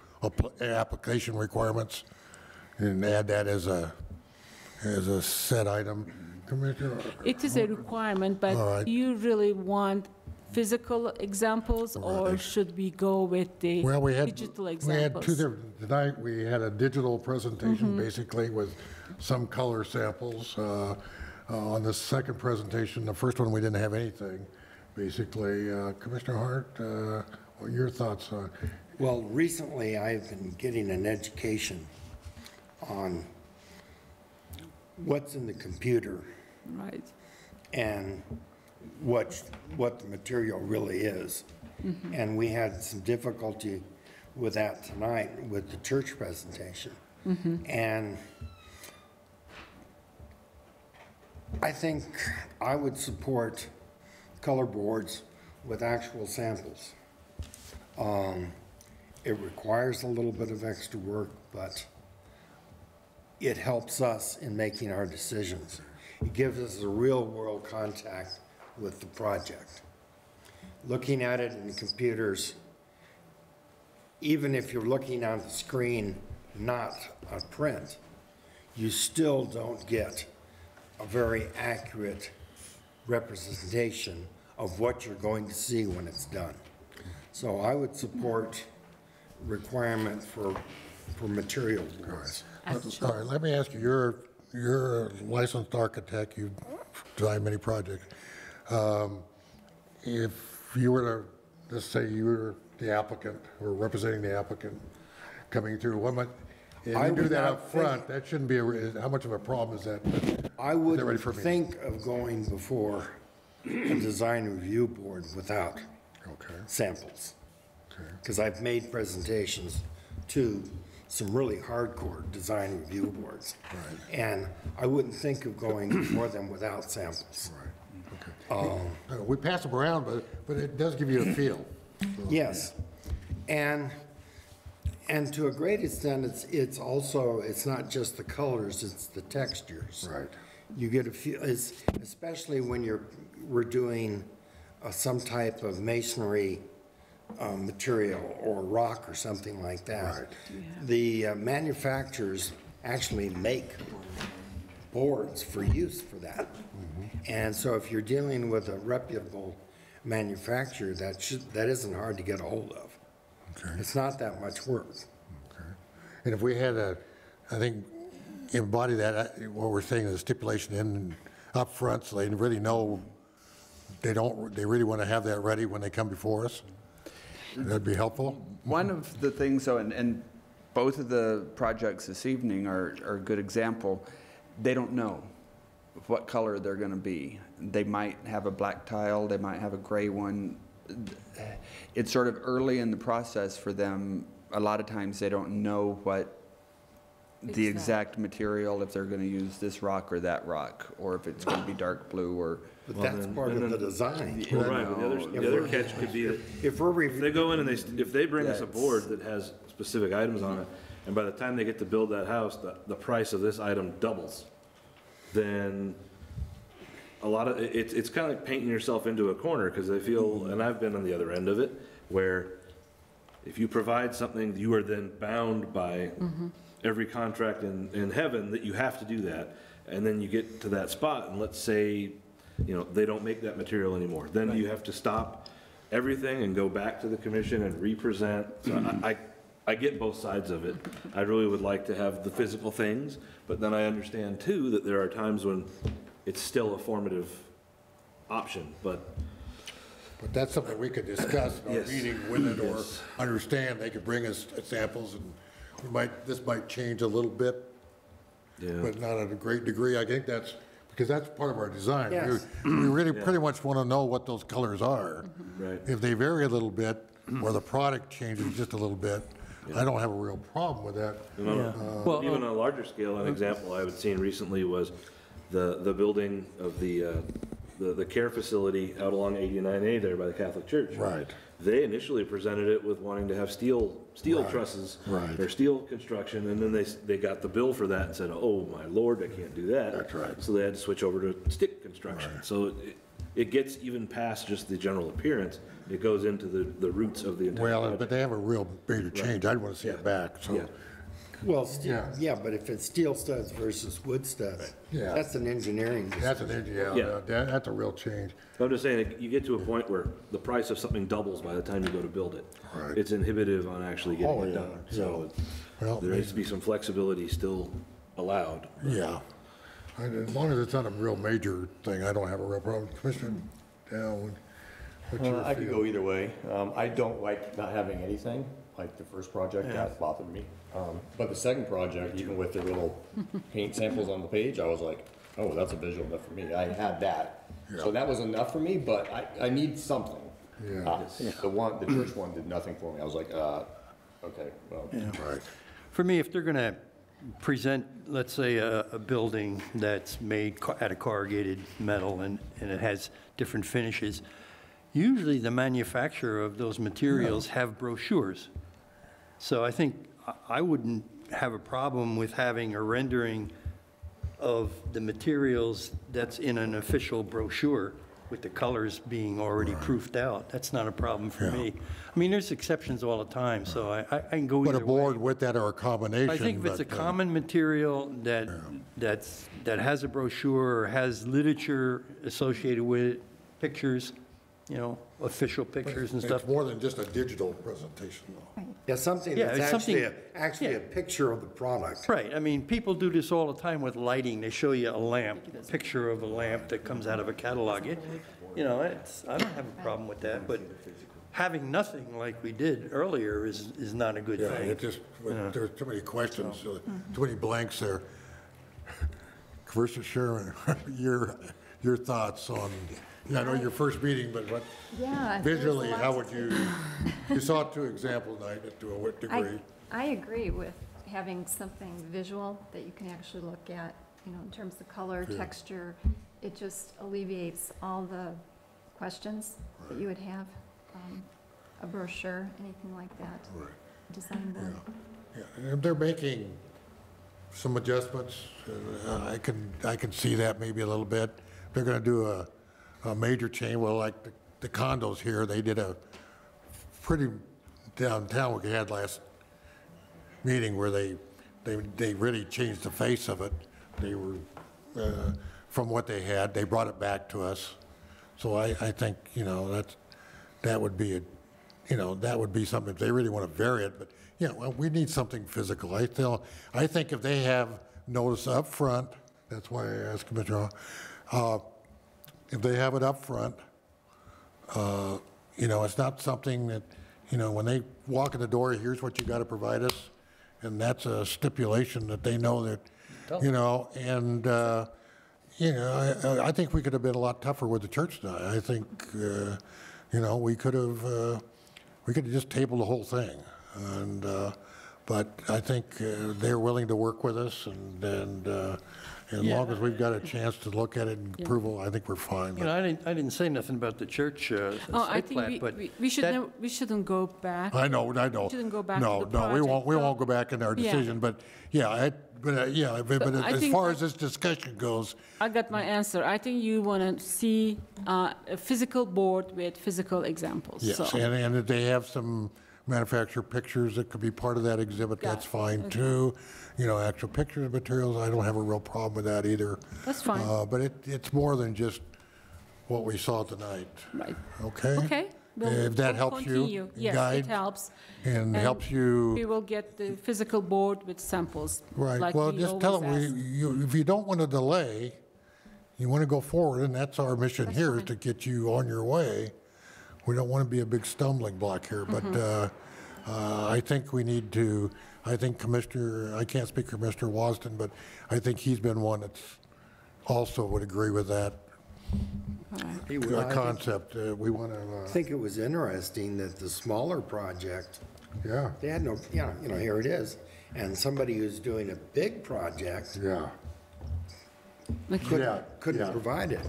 application requirements, and add that as a set item. Commissioner? It is a requirement, but right, you really want physical examples, or should we go with the digital examples? We had two different, tonight we had a digital presentation basically with some color samples. On the second presentation, the first one we didn't have anything, basically. Commissioner Hart, What are your thoughts on? Well, recently I've been getting an education on what's in the computer Right. and what the material really is. And we had some difficulty with that tonight with the church presentation. And I think I would support color boards with actual samples. It requires a little bit of extra work, but it helps us in making our decisions. It gives us a real-world contact with the project. Looking at it in the computers, even if you're looking on the screen, not a print, you still don't get a very accurate representation of what you're going to see when it's done. So I would support requirement for material boards. All right, let me ask you, you're a licensed architect, you've designed many projects. If you were to, let's say you were the applicant or representing the applicant coming through, what might, and you do that up front, that shouldn't be, how much of a problem is that? I wouldn't think of going before a design review board without samples. Because I've made presentations to some really hardcore design review boards. And I wouldn't think of going before them without samples. We pass them around, but it does give you a feel. Yes. And to a great extent, it's also, it's not just the colors, it's the textures. Right. You get a feel, especially when we're doing some type of masonry material or rock or something like that. Right. The manufacturers actually make boards for use for that. And so if you're dealing with a reputable manufacturer, that isn't hard to get a hold of. It's not that much work. And if we had I think, embody that, what we're saying is stipulation in up front, so they really know they really want to have that ready when they come before us. That'd be helpful. One of the things, though, and both of the projects this evening are a good example, they don't know what color they're going to be. They might have a black tile, they might have a gray one. It's sort of early in the process for them. A lot of times they don't know what the exact material, if they're going to use this rock or that rock, or if it's going to be dark blue or... But that's part of the design. Well, right, but the other catch could be that if they go in and if they bring us a board that has specific items on it, and by the time they get to build that house, the price of this item doubles, then a lot of, it's kind of like painting yourself into a corner, because I feel, and I've been on the other end of it, where if you provide something, you are then bound by every contract in heaven that you have to do that, and then you get to that spot, and let's say, they don't make that material anymore. Then you have to stop everything and go back to the commission and represent. So I get both sides of it. I really would like to have the physical things, but then I understand too that there are times when it's still a formative option, but that's something we could discuss in our meeting with it, or understand. They could bring us samples, and this might change a little bit, but not at a great degree. I think because that's part of our design. Yes. We really pretty much want to know what those colors are. Right. If they vary a little bit, or the product changes just a little bit, I don't have a real problem with that. Well, even on a larger scale, an example I was seeing recently was the building of the care facility out along 89A there by the Catholic Church. Right. They initially presented it with wanting to have steel trusses, or steel construction, and then they got the bill for that and said, oh my Lord, I can't do that. That's right. So they had to switch over to stick construction. So it gets even past just the general appearance. It goes into the roots of the entire project. But they have a real major change. I'd want to see it back, so. Well, but if it's steel studs versus wood studs, that's an engineering decision. That's a real change. I'm just saying, you get to a point where the price of something doubles by the time you go to build it. Right. It's inhibitive on actually getting it done. So there needs to be some flexibility still allowed. Yeah. As long as it's not a real major thing, I don't have a real problem. Commissioner Dow, What's your I could feel? go either way. I don't like not having anything, like the first project, that bothered me. But the second project, even with the little paint samples on the page, I was like, oh, that's a visual enough for me. I had that. So that was enough for me, but I need something. Yeah. The church one did nothing for me. I was like, okay, well. Right. For me, if they're going to present, let's say, a building that's made out of corrugated metal and it has different finishes, usually the manufacturer of those materials have brochures. So I think I wouldn't have a problem with having a rendering of the materials that's in an official brochure with the colors being already proofed out. That's not a problem for me. I mean, there's exceptions all the time, so I can go either But way. a board with that or a combination. I think if it's a but, common material that has a brochure or has literature associated with it, pictures, you know, official pictures and stuff. It's more than just a digital presentation, though. Yeah, something Yeah, that's it's something- actually a picture of the product. Right, I mean, people do this all the time with lighting. They show you a lamp, a picture of a lamp that comes out of a catalog. You know, I don't have a problem with that, but having nothing like we did earlier is not a good Yeah, thing. it just, there's too many questions, too many blanks there. Commissioner Sherman, your thoughts on, I know your first meeting, but what, Yeah. there's visually, lots how of would you saw 2 examples tonight, to what degree? I agree with having something visual that you can actually look at, you know, in terms of color, Yeah. texture. It just alleviates all the questions that you would have, a brochure, anything like that, Right. design board. Yeah, and they're making some adjustments. I can see that maybe a little bit. They're going to do a major change, well, like the condos here, they did a pretty downtown we had last meeting where they really changed the face of it. They were, from what they had, they brought it back to us. So I think, you know, that would be that would be something if they really want to vary it. But yeah, well, we need something physical. I think if they have notice up front, that's why I asked Commissioner, if they have it up front, you know, it's not something that, you know, when they walk in the door, here's what you got to provide us, and that's a stipulation that they know that, you know, and you know, I think we could have been a lot tougher with the church tonight. I think, you know, we could have just tabled the whole thing, and but I think they're willing to work with us, and as long as we've got a chance to look at it and approval, I think we're fine. You know, I didn't say nothing about the church I site plan, think but we shouldn't go back. I know. We shouldn't go back to No, the no, we project, won't go back in our Yeah. decision, but yeah, but I as think far that- as this discussion goes, I got my answer. I think you want to see a physical board with physical examples. yes, So, and if they have some manufacturer pictures that could be part of that exhibit, Got that's it. fine Okay. too. You know, actual pictures, materials, I don't have a real problem with that either. That's fine. But it's more than just what we saw tonight, right. okay? Okay. If that we'll helps continue. you, Yes, guide, it helps. and helps you. We will get the physical board with samples. Right, like well, we just tell always them, ask. if you don't want to delay, you want to go forward, and that's our mission That's here, is fine. to get you on your way. We don't want to be a big stumbling block here, but I think we need to, I think Commissioner, I can't speak for Mr. Wasden, but I think he's been one that's also would agree with that concept. We want I to, think it was interesting that the smaller project, yeah, they had no, you know, here it is. And somebody who's doing a big project yeah. couldn't provide it.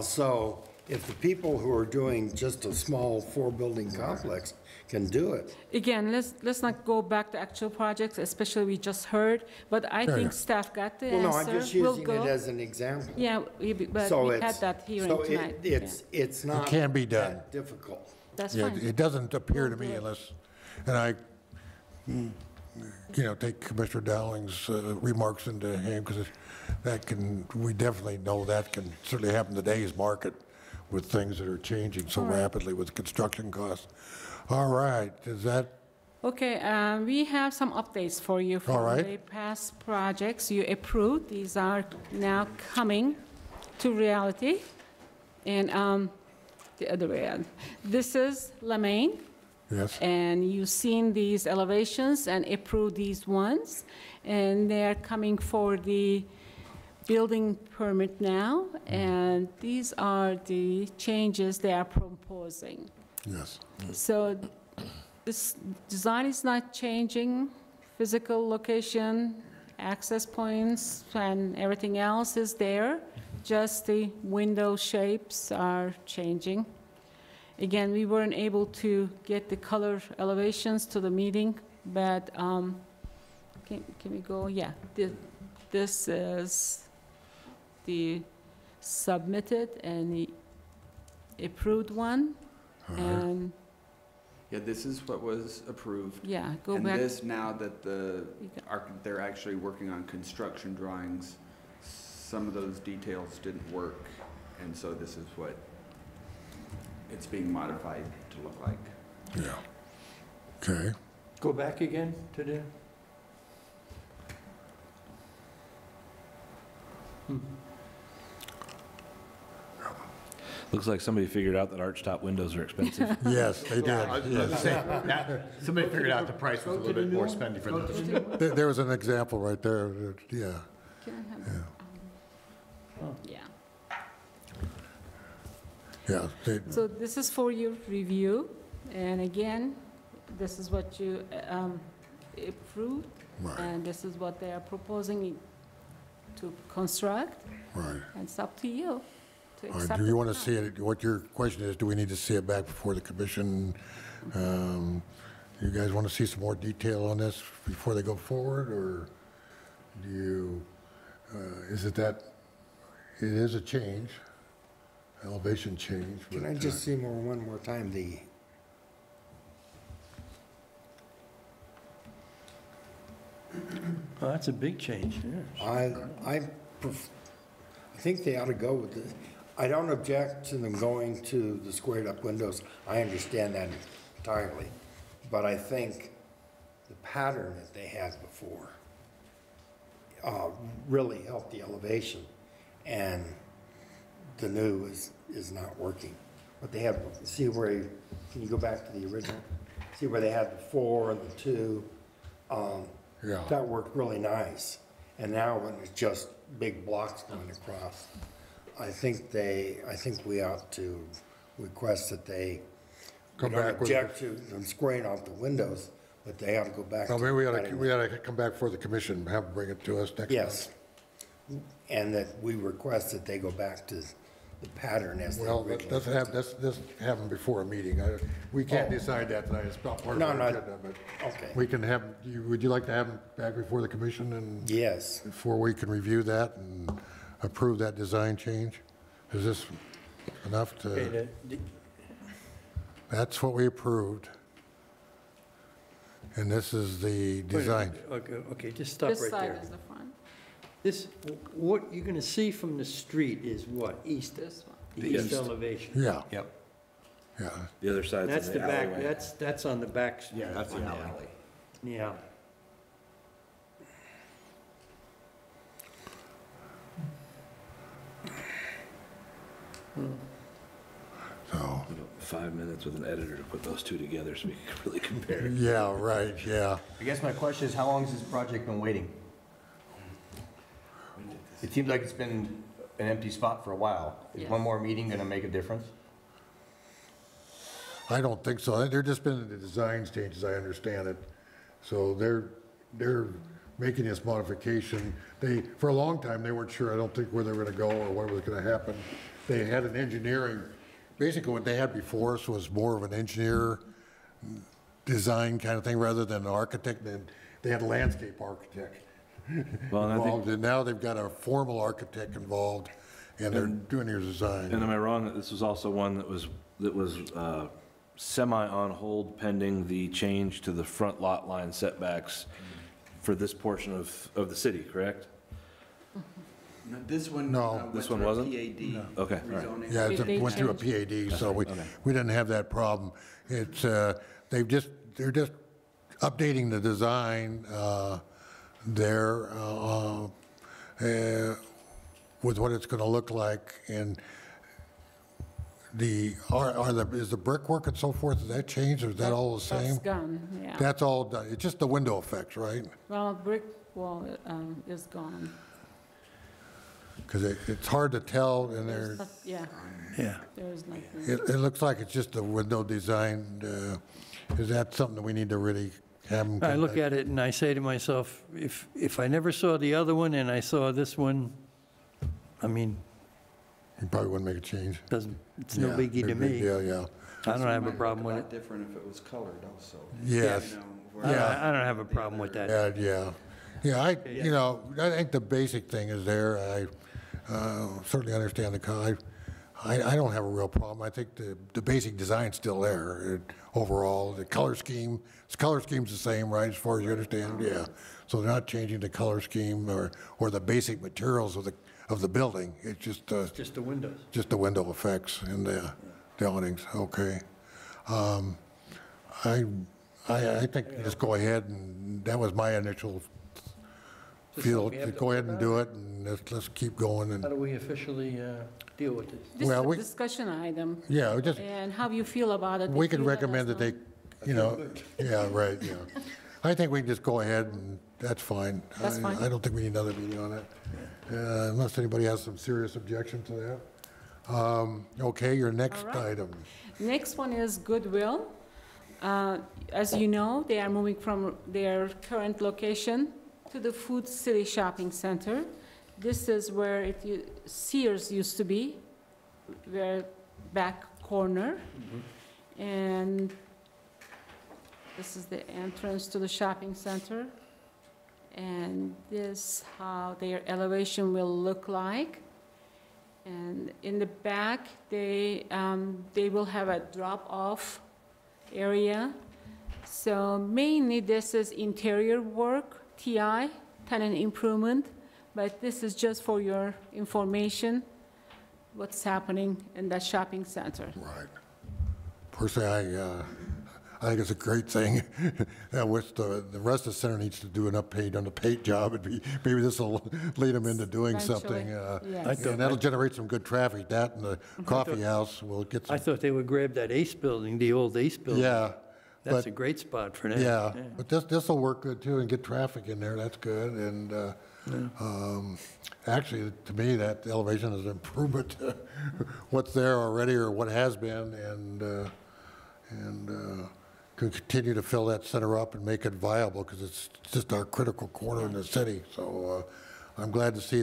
So if the people who are doing just a small 4-building complex can do it, Again, let's not go back to actual projects, especially we just heard, but I Yeah, think yeah. staff got the well, no, answer. I'm just We'll using it go. as an example. Yeah, but So we it's- had that hearing so tonight. it's not can be done. that difficult. That's Yeah, fine. it doesn't appear to We'll me do it. unless, and I, you know, take Commissioner Dowling's remarks into hand, because that can, we definitely know that can certainly happen in today's market with things that are changing so rapidly with construction costs. All right, is that, Okay, we have some updates for you All from right. the past projects you approved. These are now coming to reality. And the other way around. This is Lemaine. Yes. And you've seen these elevations and approved these ones, and they're coming for the building permit now, and these are the changes they are proposing. Yes. So this design is not changing, physical location, access points, and everything else is there, just the window shapes are changing. Again, we weren't able to get the color elevations to the meeting, but can we go? Yeah, this is the submitted and the approved one. And Yeah, this is what was approved. yeah, go And back. this, now that they're actually working on construction drawings, some of those details didn't work, and so this is what it's being modified to look like. Yeah. Okay. Go back again to the, Looks like somebody figured out that archtop windows are expensive. Yes, they did. I was about to say, somebody figured out the price was a little bit more spendy for those. There was an example right there, yeah. Can I have yeah. Yeah. So this is for your review, and again, this is what you approved, Right. and this is what they are proposing to construct, Right. and it's up to you to All right, accept do it you or want to not. see it, what your question is, do we need to see it back before the commission? You guys want to see some more detail on this before they go forward, or do you, is it that, it is a change, elevation change. Can but, I just see one more time, oh, that's a big change, yeah. I think they ought to go with this. I don't object to them going to the squared up windows. I understand that entirely. But I think the pattern that they had before really helped the elevation. And the new is not working. But they have, see where, can you go back to the original? See where they had the 4 and the 2? Yeah. That worked really nice. And now when it's just big blocks going across, I think we ought to request that they, we Come don't back with object to them squaring off the windows, but they ought to go back. Well, to maybe we cutting ought to come back before the commission, have them bring it to us next month. Yes. And that we request that they go back to the pattern as they Well, originally. let's have them before a meeting. We can't decide that tonight, it's not part of No, our no. agenda, but Okay. we can have, would you like to have them back before the commission and Yes. before we can review that and approve that design change? Is this enough Okay, to, that's what we approved. And this is the design. Okay, just stop This right side there. is the front, This, what you're gonna see from the street is what? East, this one. the east elevation. Yeah, Yep. yeah. The other side's That's in the the back, alleyway. that's on the back. Yeah, that's the alley. Yeah. So, 5 minutes with an editor to put those two together so we can really compare. yeah, right, yeah. I guess my question is, how long has this project been waiting? It seems like it's been an empty spot for a while. Is Yes. one more meeting gonna make a difference? I don't think so. They're just been in the design stage, as I understand it. So they're making this modification. For a long time, they weren't sure, I don't think, where they were gonna go or what was gonna happen. They had an engineering, basically what they had before us was more of an engineer design kind of thing rather than an architect. They had a landscape architect Well, and I think, involved, and now they've got a formal architect involved, and they're doing their design. and am I wrong that this was also one that was semi on hold pending the change to the front lot line setbacks for this portion of the city, correct? No, this one. No. went This one through a wasn't? PAD Okay, all right. rezoning. Yeah, Did they it went through a change? PAD, so we didn't have that problem. It's, they're just updating the design there with what it's going to look like. And is the brickwork and so forth, has that changed, or is that all the same? That's gone, yeah. That's all done, it's just the window effects, right? Well, brick wall is gone. Because it's hard to tell, and There's not- Yeah, Yeah. there's nothing. it looks like it's just the window design. Is that something that we need to really have them? I look at it and I say to myself, if I never saw the other one and I saw this one, I mean, You probably wouldn't make a change. it's no Yeah, biggie to big me. deal, yeah. I don't have a Might problem look with a lot different if it was colored also. Yes. You know, it. Yeah. I don't have a problem with that. Yeah. I think the basic thing is there. I certainly understand the color. I don't have a real problem. I think the basic design's still there overall. The color scheme's the same, right, as far as you understand? Yeah. So they're not changing the color scheme or the basic materials of the building. It's just Just the windows. just the window effects and the awnings. Okay. I think you just go ahead, and that was my initial feel. we have to Go ahead vote and on do it, and let's keep going. How And do we officially deal with this? This is Well, a we- discussion item, yeah, we just and how you feel about it. we if could you let us recommend that know. they, yeah, right, yeah. I think we can just go ahead, and that's fine. That's fine. I don't think we need another meeting on it, unless anybody has some serious objection to that. Okay, your next All right. item. Next one is Goodwill. As you know, they are moving from their current location to the Food City Shopping Center. This is where Sears used to be, where back corner. And this is the entrance to the shopping center. And this how their elevation will look like. And in the back, they will have a drop-off area. So mainly this is interior work, TI, tenant improvement, but this is just for your information, what's happening in that shopping center. Right. Personally, I think it's a great thing. I wish the rest of the center needs to do an update on the paint job. Maybe this will lead them into doing something. Yes. And that'll generate some good traffic. That and the coffee house will get I some. thought they would grab that Ace building, the old Ace building. Yeah. That's but- a great spot for that. Yeah, but this will work good too and get traffic in there. That's good. And actually, to me, that elevation is an improvement to what's there already or what has been, and can continue to fill that center up and make it viable because it's just our critical corner in the city. So I'm glad to see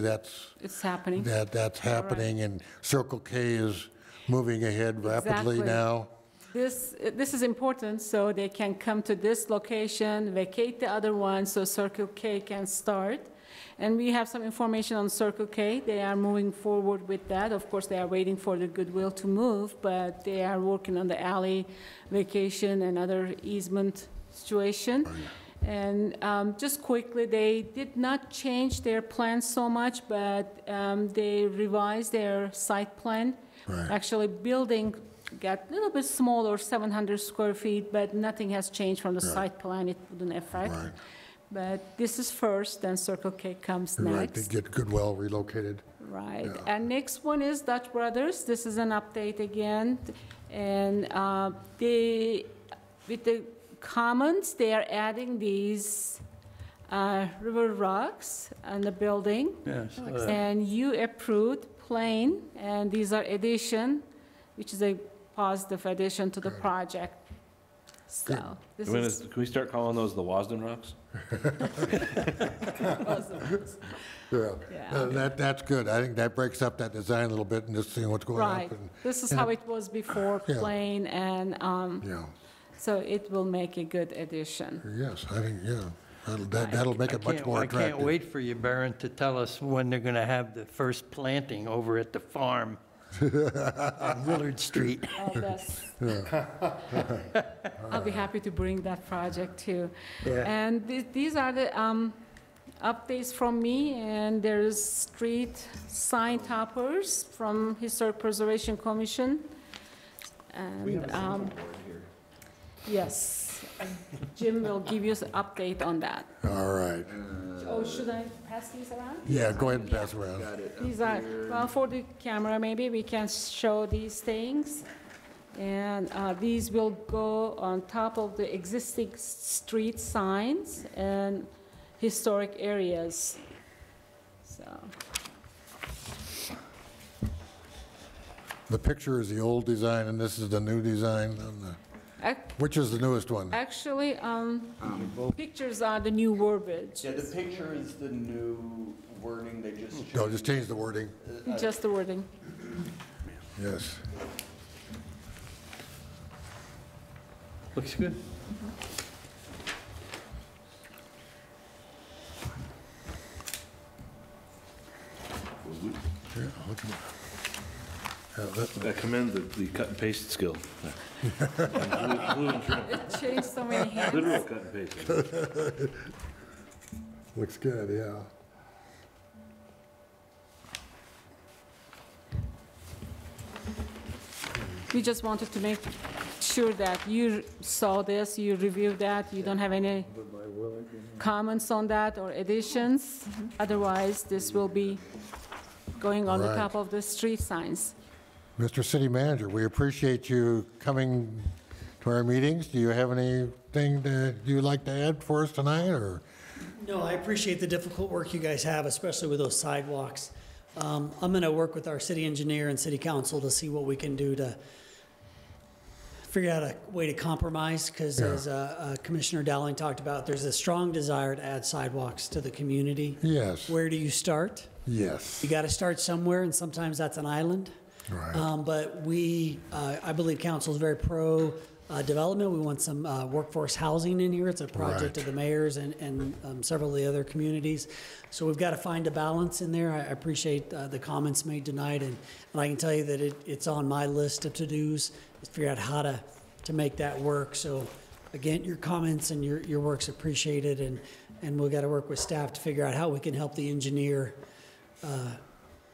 It's happening. that's happening, and Circle K is moving ahead rapidly Exactly. now. This is important, so they can come to this location, vacate the other one, so Circle K can start. And we have some information on Circle K. They are moving forward with that. Of course, they are waiting for the Goodwill to move, but they are working on the alley vacation and other easement situation. And just quickly, they did not change their plans so much, but they revised their site plan. Right. Actually, building got a little bit smaller, 700 square feet, but nothing has changed from the site plan. It wouldn't affect. Right. But this is first, then Circle K comes Right, to next. get Goodwill relocated. Right. Yeah. And next one is Dutch Brothers. This is an update again. And with the commons, they are adding these river rocks on the building. Yes. And you approved plain, and these are addition, which is a positive addition to the project. So this is Can we start calling those the Wasden Rocks? Yeah, Yeah. that's good. I think that breaks up that design a little bit and just seeing what's going on. right. This is how it was before, Yeah. plain, and Yeah, so it will make a good addition. yes, I think, yeah, that'll make it much more I attractive. can't wait for you, Baron, to tell us when they're going to have the first planting over at the farm on Willard Street. Oh, that's- I'll be happy to bring that project too. Yeah. And these are the updates from me, and there's street sign toppers from Historic Preservation Commission. And, yes, Jim will give you an update on that. All right. Oh, should I pass these around? Yeah, go ahead and pass around. Got it. These are, well, for the camera, maybe we can show these things. And these will go on top of the existing street signs and historic areas. So, The picture is the old design, and this is the new design. Which is the newest one? actually, pictures are the new verbiage, Yeah, the picture is the new wording, they just No, just change the wording. just the wording. Yes. Looks good. Yeah, look at I commend the cut and paste skill. Glue and trim. It changed so many hands. Literal cut and paste. Looks good, yeah. We just wanted to make sure that you saw this, you reviewed that, you don't have any comments on that or additions. Otherwise, this will be going on the Right. top of the street signs. Mr. City Manager, we appreciate you coming to our meetings. Do you have anything that you'd like to add for us tonight, or? No, I appreciate the difficult work you guys have, especially with those sidewalks. I'm going to work with our city engineer and city council to see what we can do to figure out a way to compromise, because as Commissioner Dowling talked about, there's a strong desire to add sidewalks to the community. Yes. Where do you start? Yes. You got to start somewhere, and sometimes that's an island. Right. But we, I believe council is very pro development. We want some workforce housing in here. It's a project of the mayor's and several of the other communities. So we've got to find a balance in there. I appreciate the comments made tonight, and I can tell you that it's on my list of to-dos, is figure out how to make that work. So again, your comments and your work's appreciated, and we've got to work with staff to figure out how we can help the engineer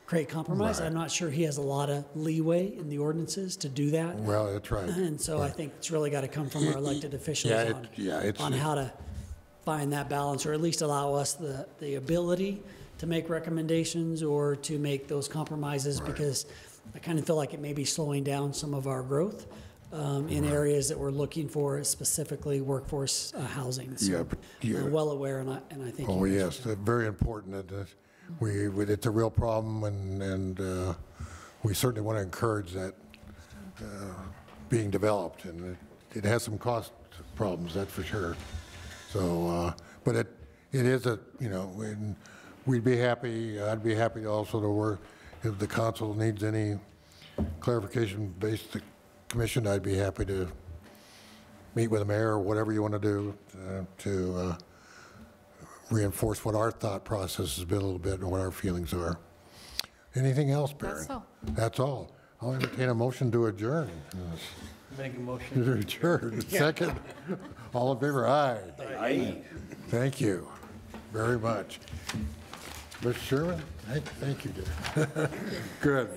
create compromise. Right. I'm not sure he has a lot of leeway in the ordinances to do that. Well, that's right. And so I think it's really got to come from our elected officials on how to find that balance, or at least allow us the ability to make recommendations or to make those compromises, because I kind of feel like it may be slowing down some of our growth in areas that we're looking for, specifically workforce housing. So I'm well aware, and I think. Oh, yes, very important. That it's a real problem, and we certainly want to encourage that being developed, and it has some cost problems, that's for sure. So, but it is we'd be happy, I'd be happy also to work, if the council needs any clarification based the commission, I'd be happy to meet with the mayor, or whatever you want to do to reinforce what our thought process has been a little bit and what our feelings are. Anything else, Barry? That's all. That's all. I'll entertain a motion to adjourn. Make a motion. To adjourn. Second. All in favor? Aye. Aye. Thank you very much. Mr. Sherman, thank you, dear. Good.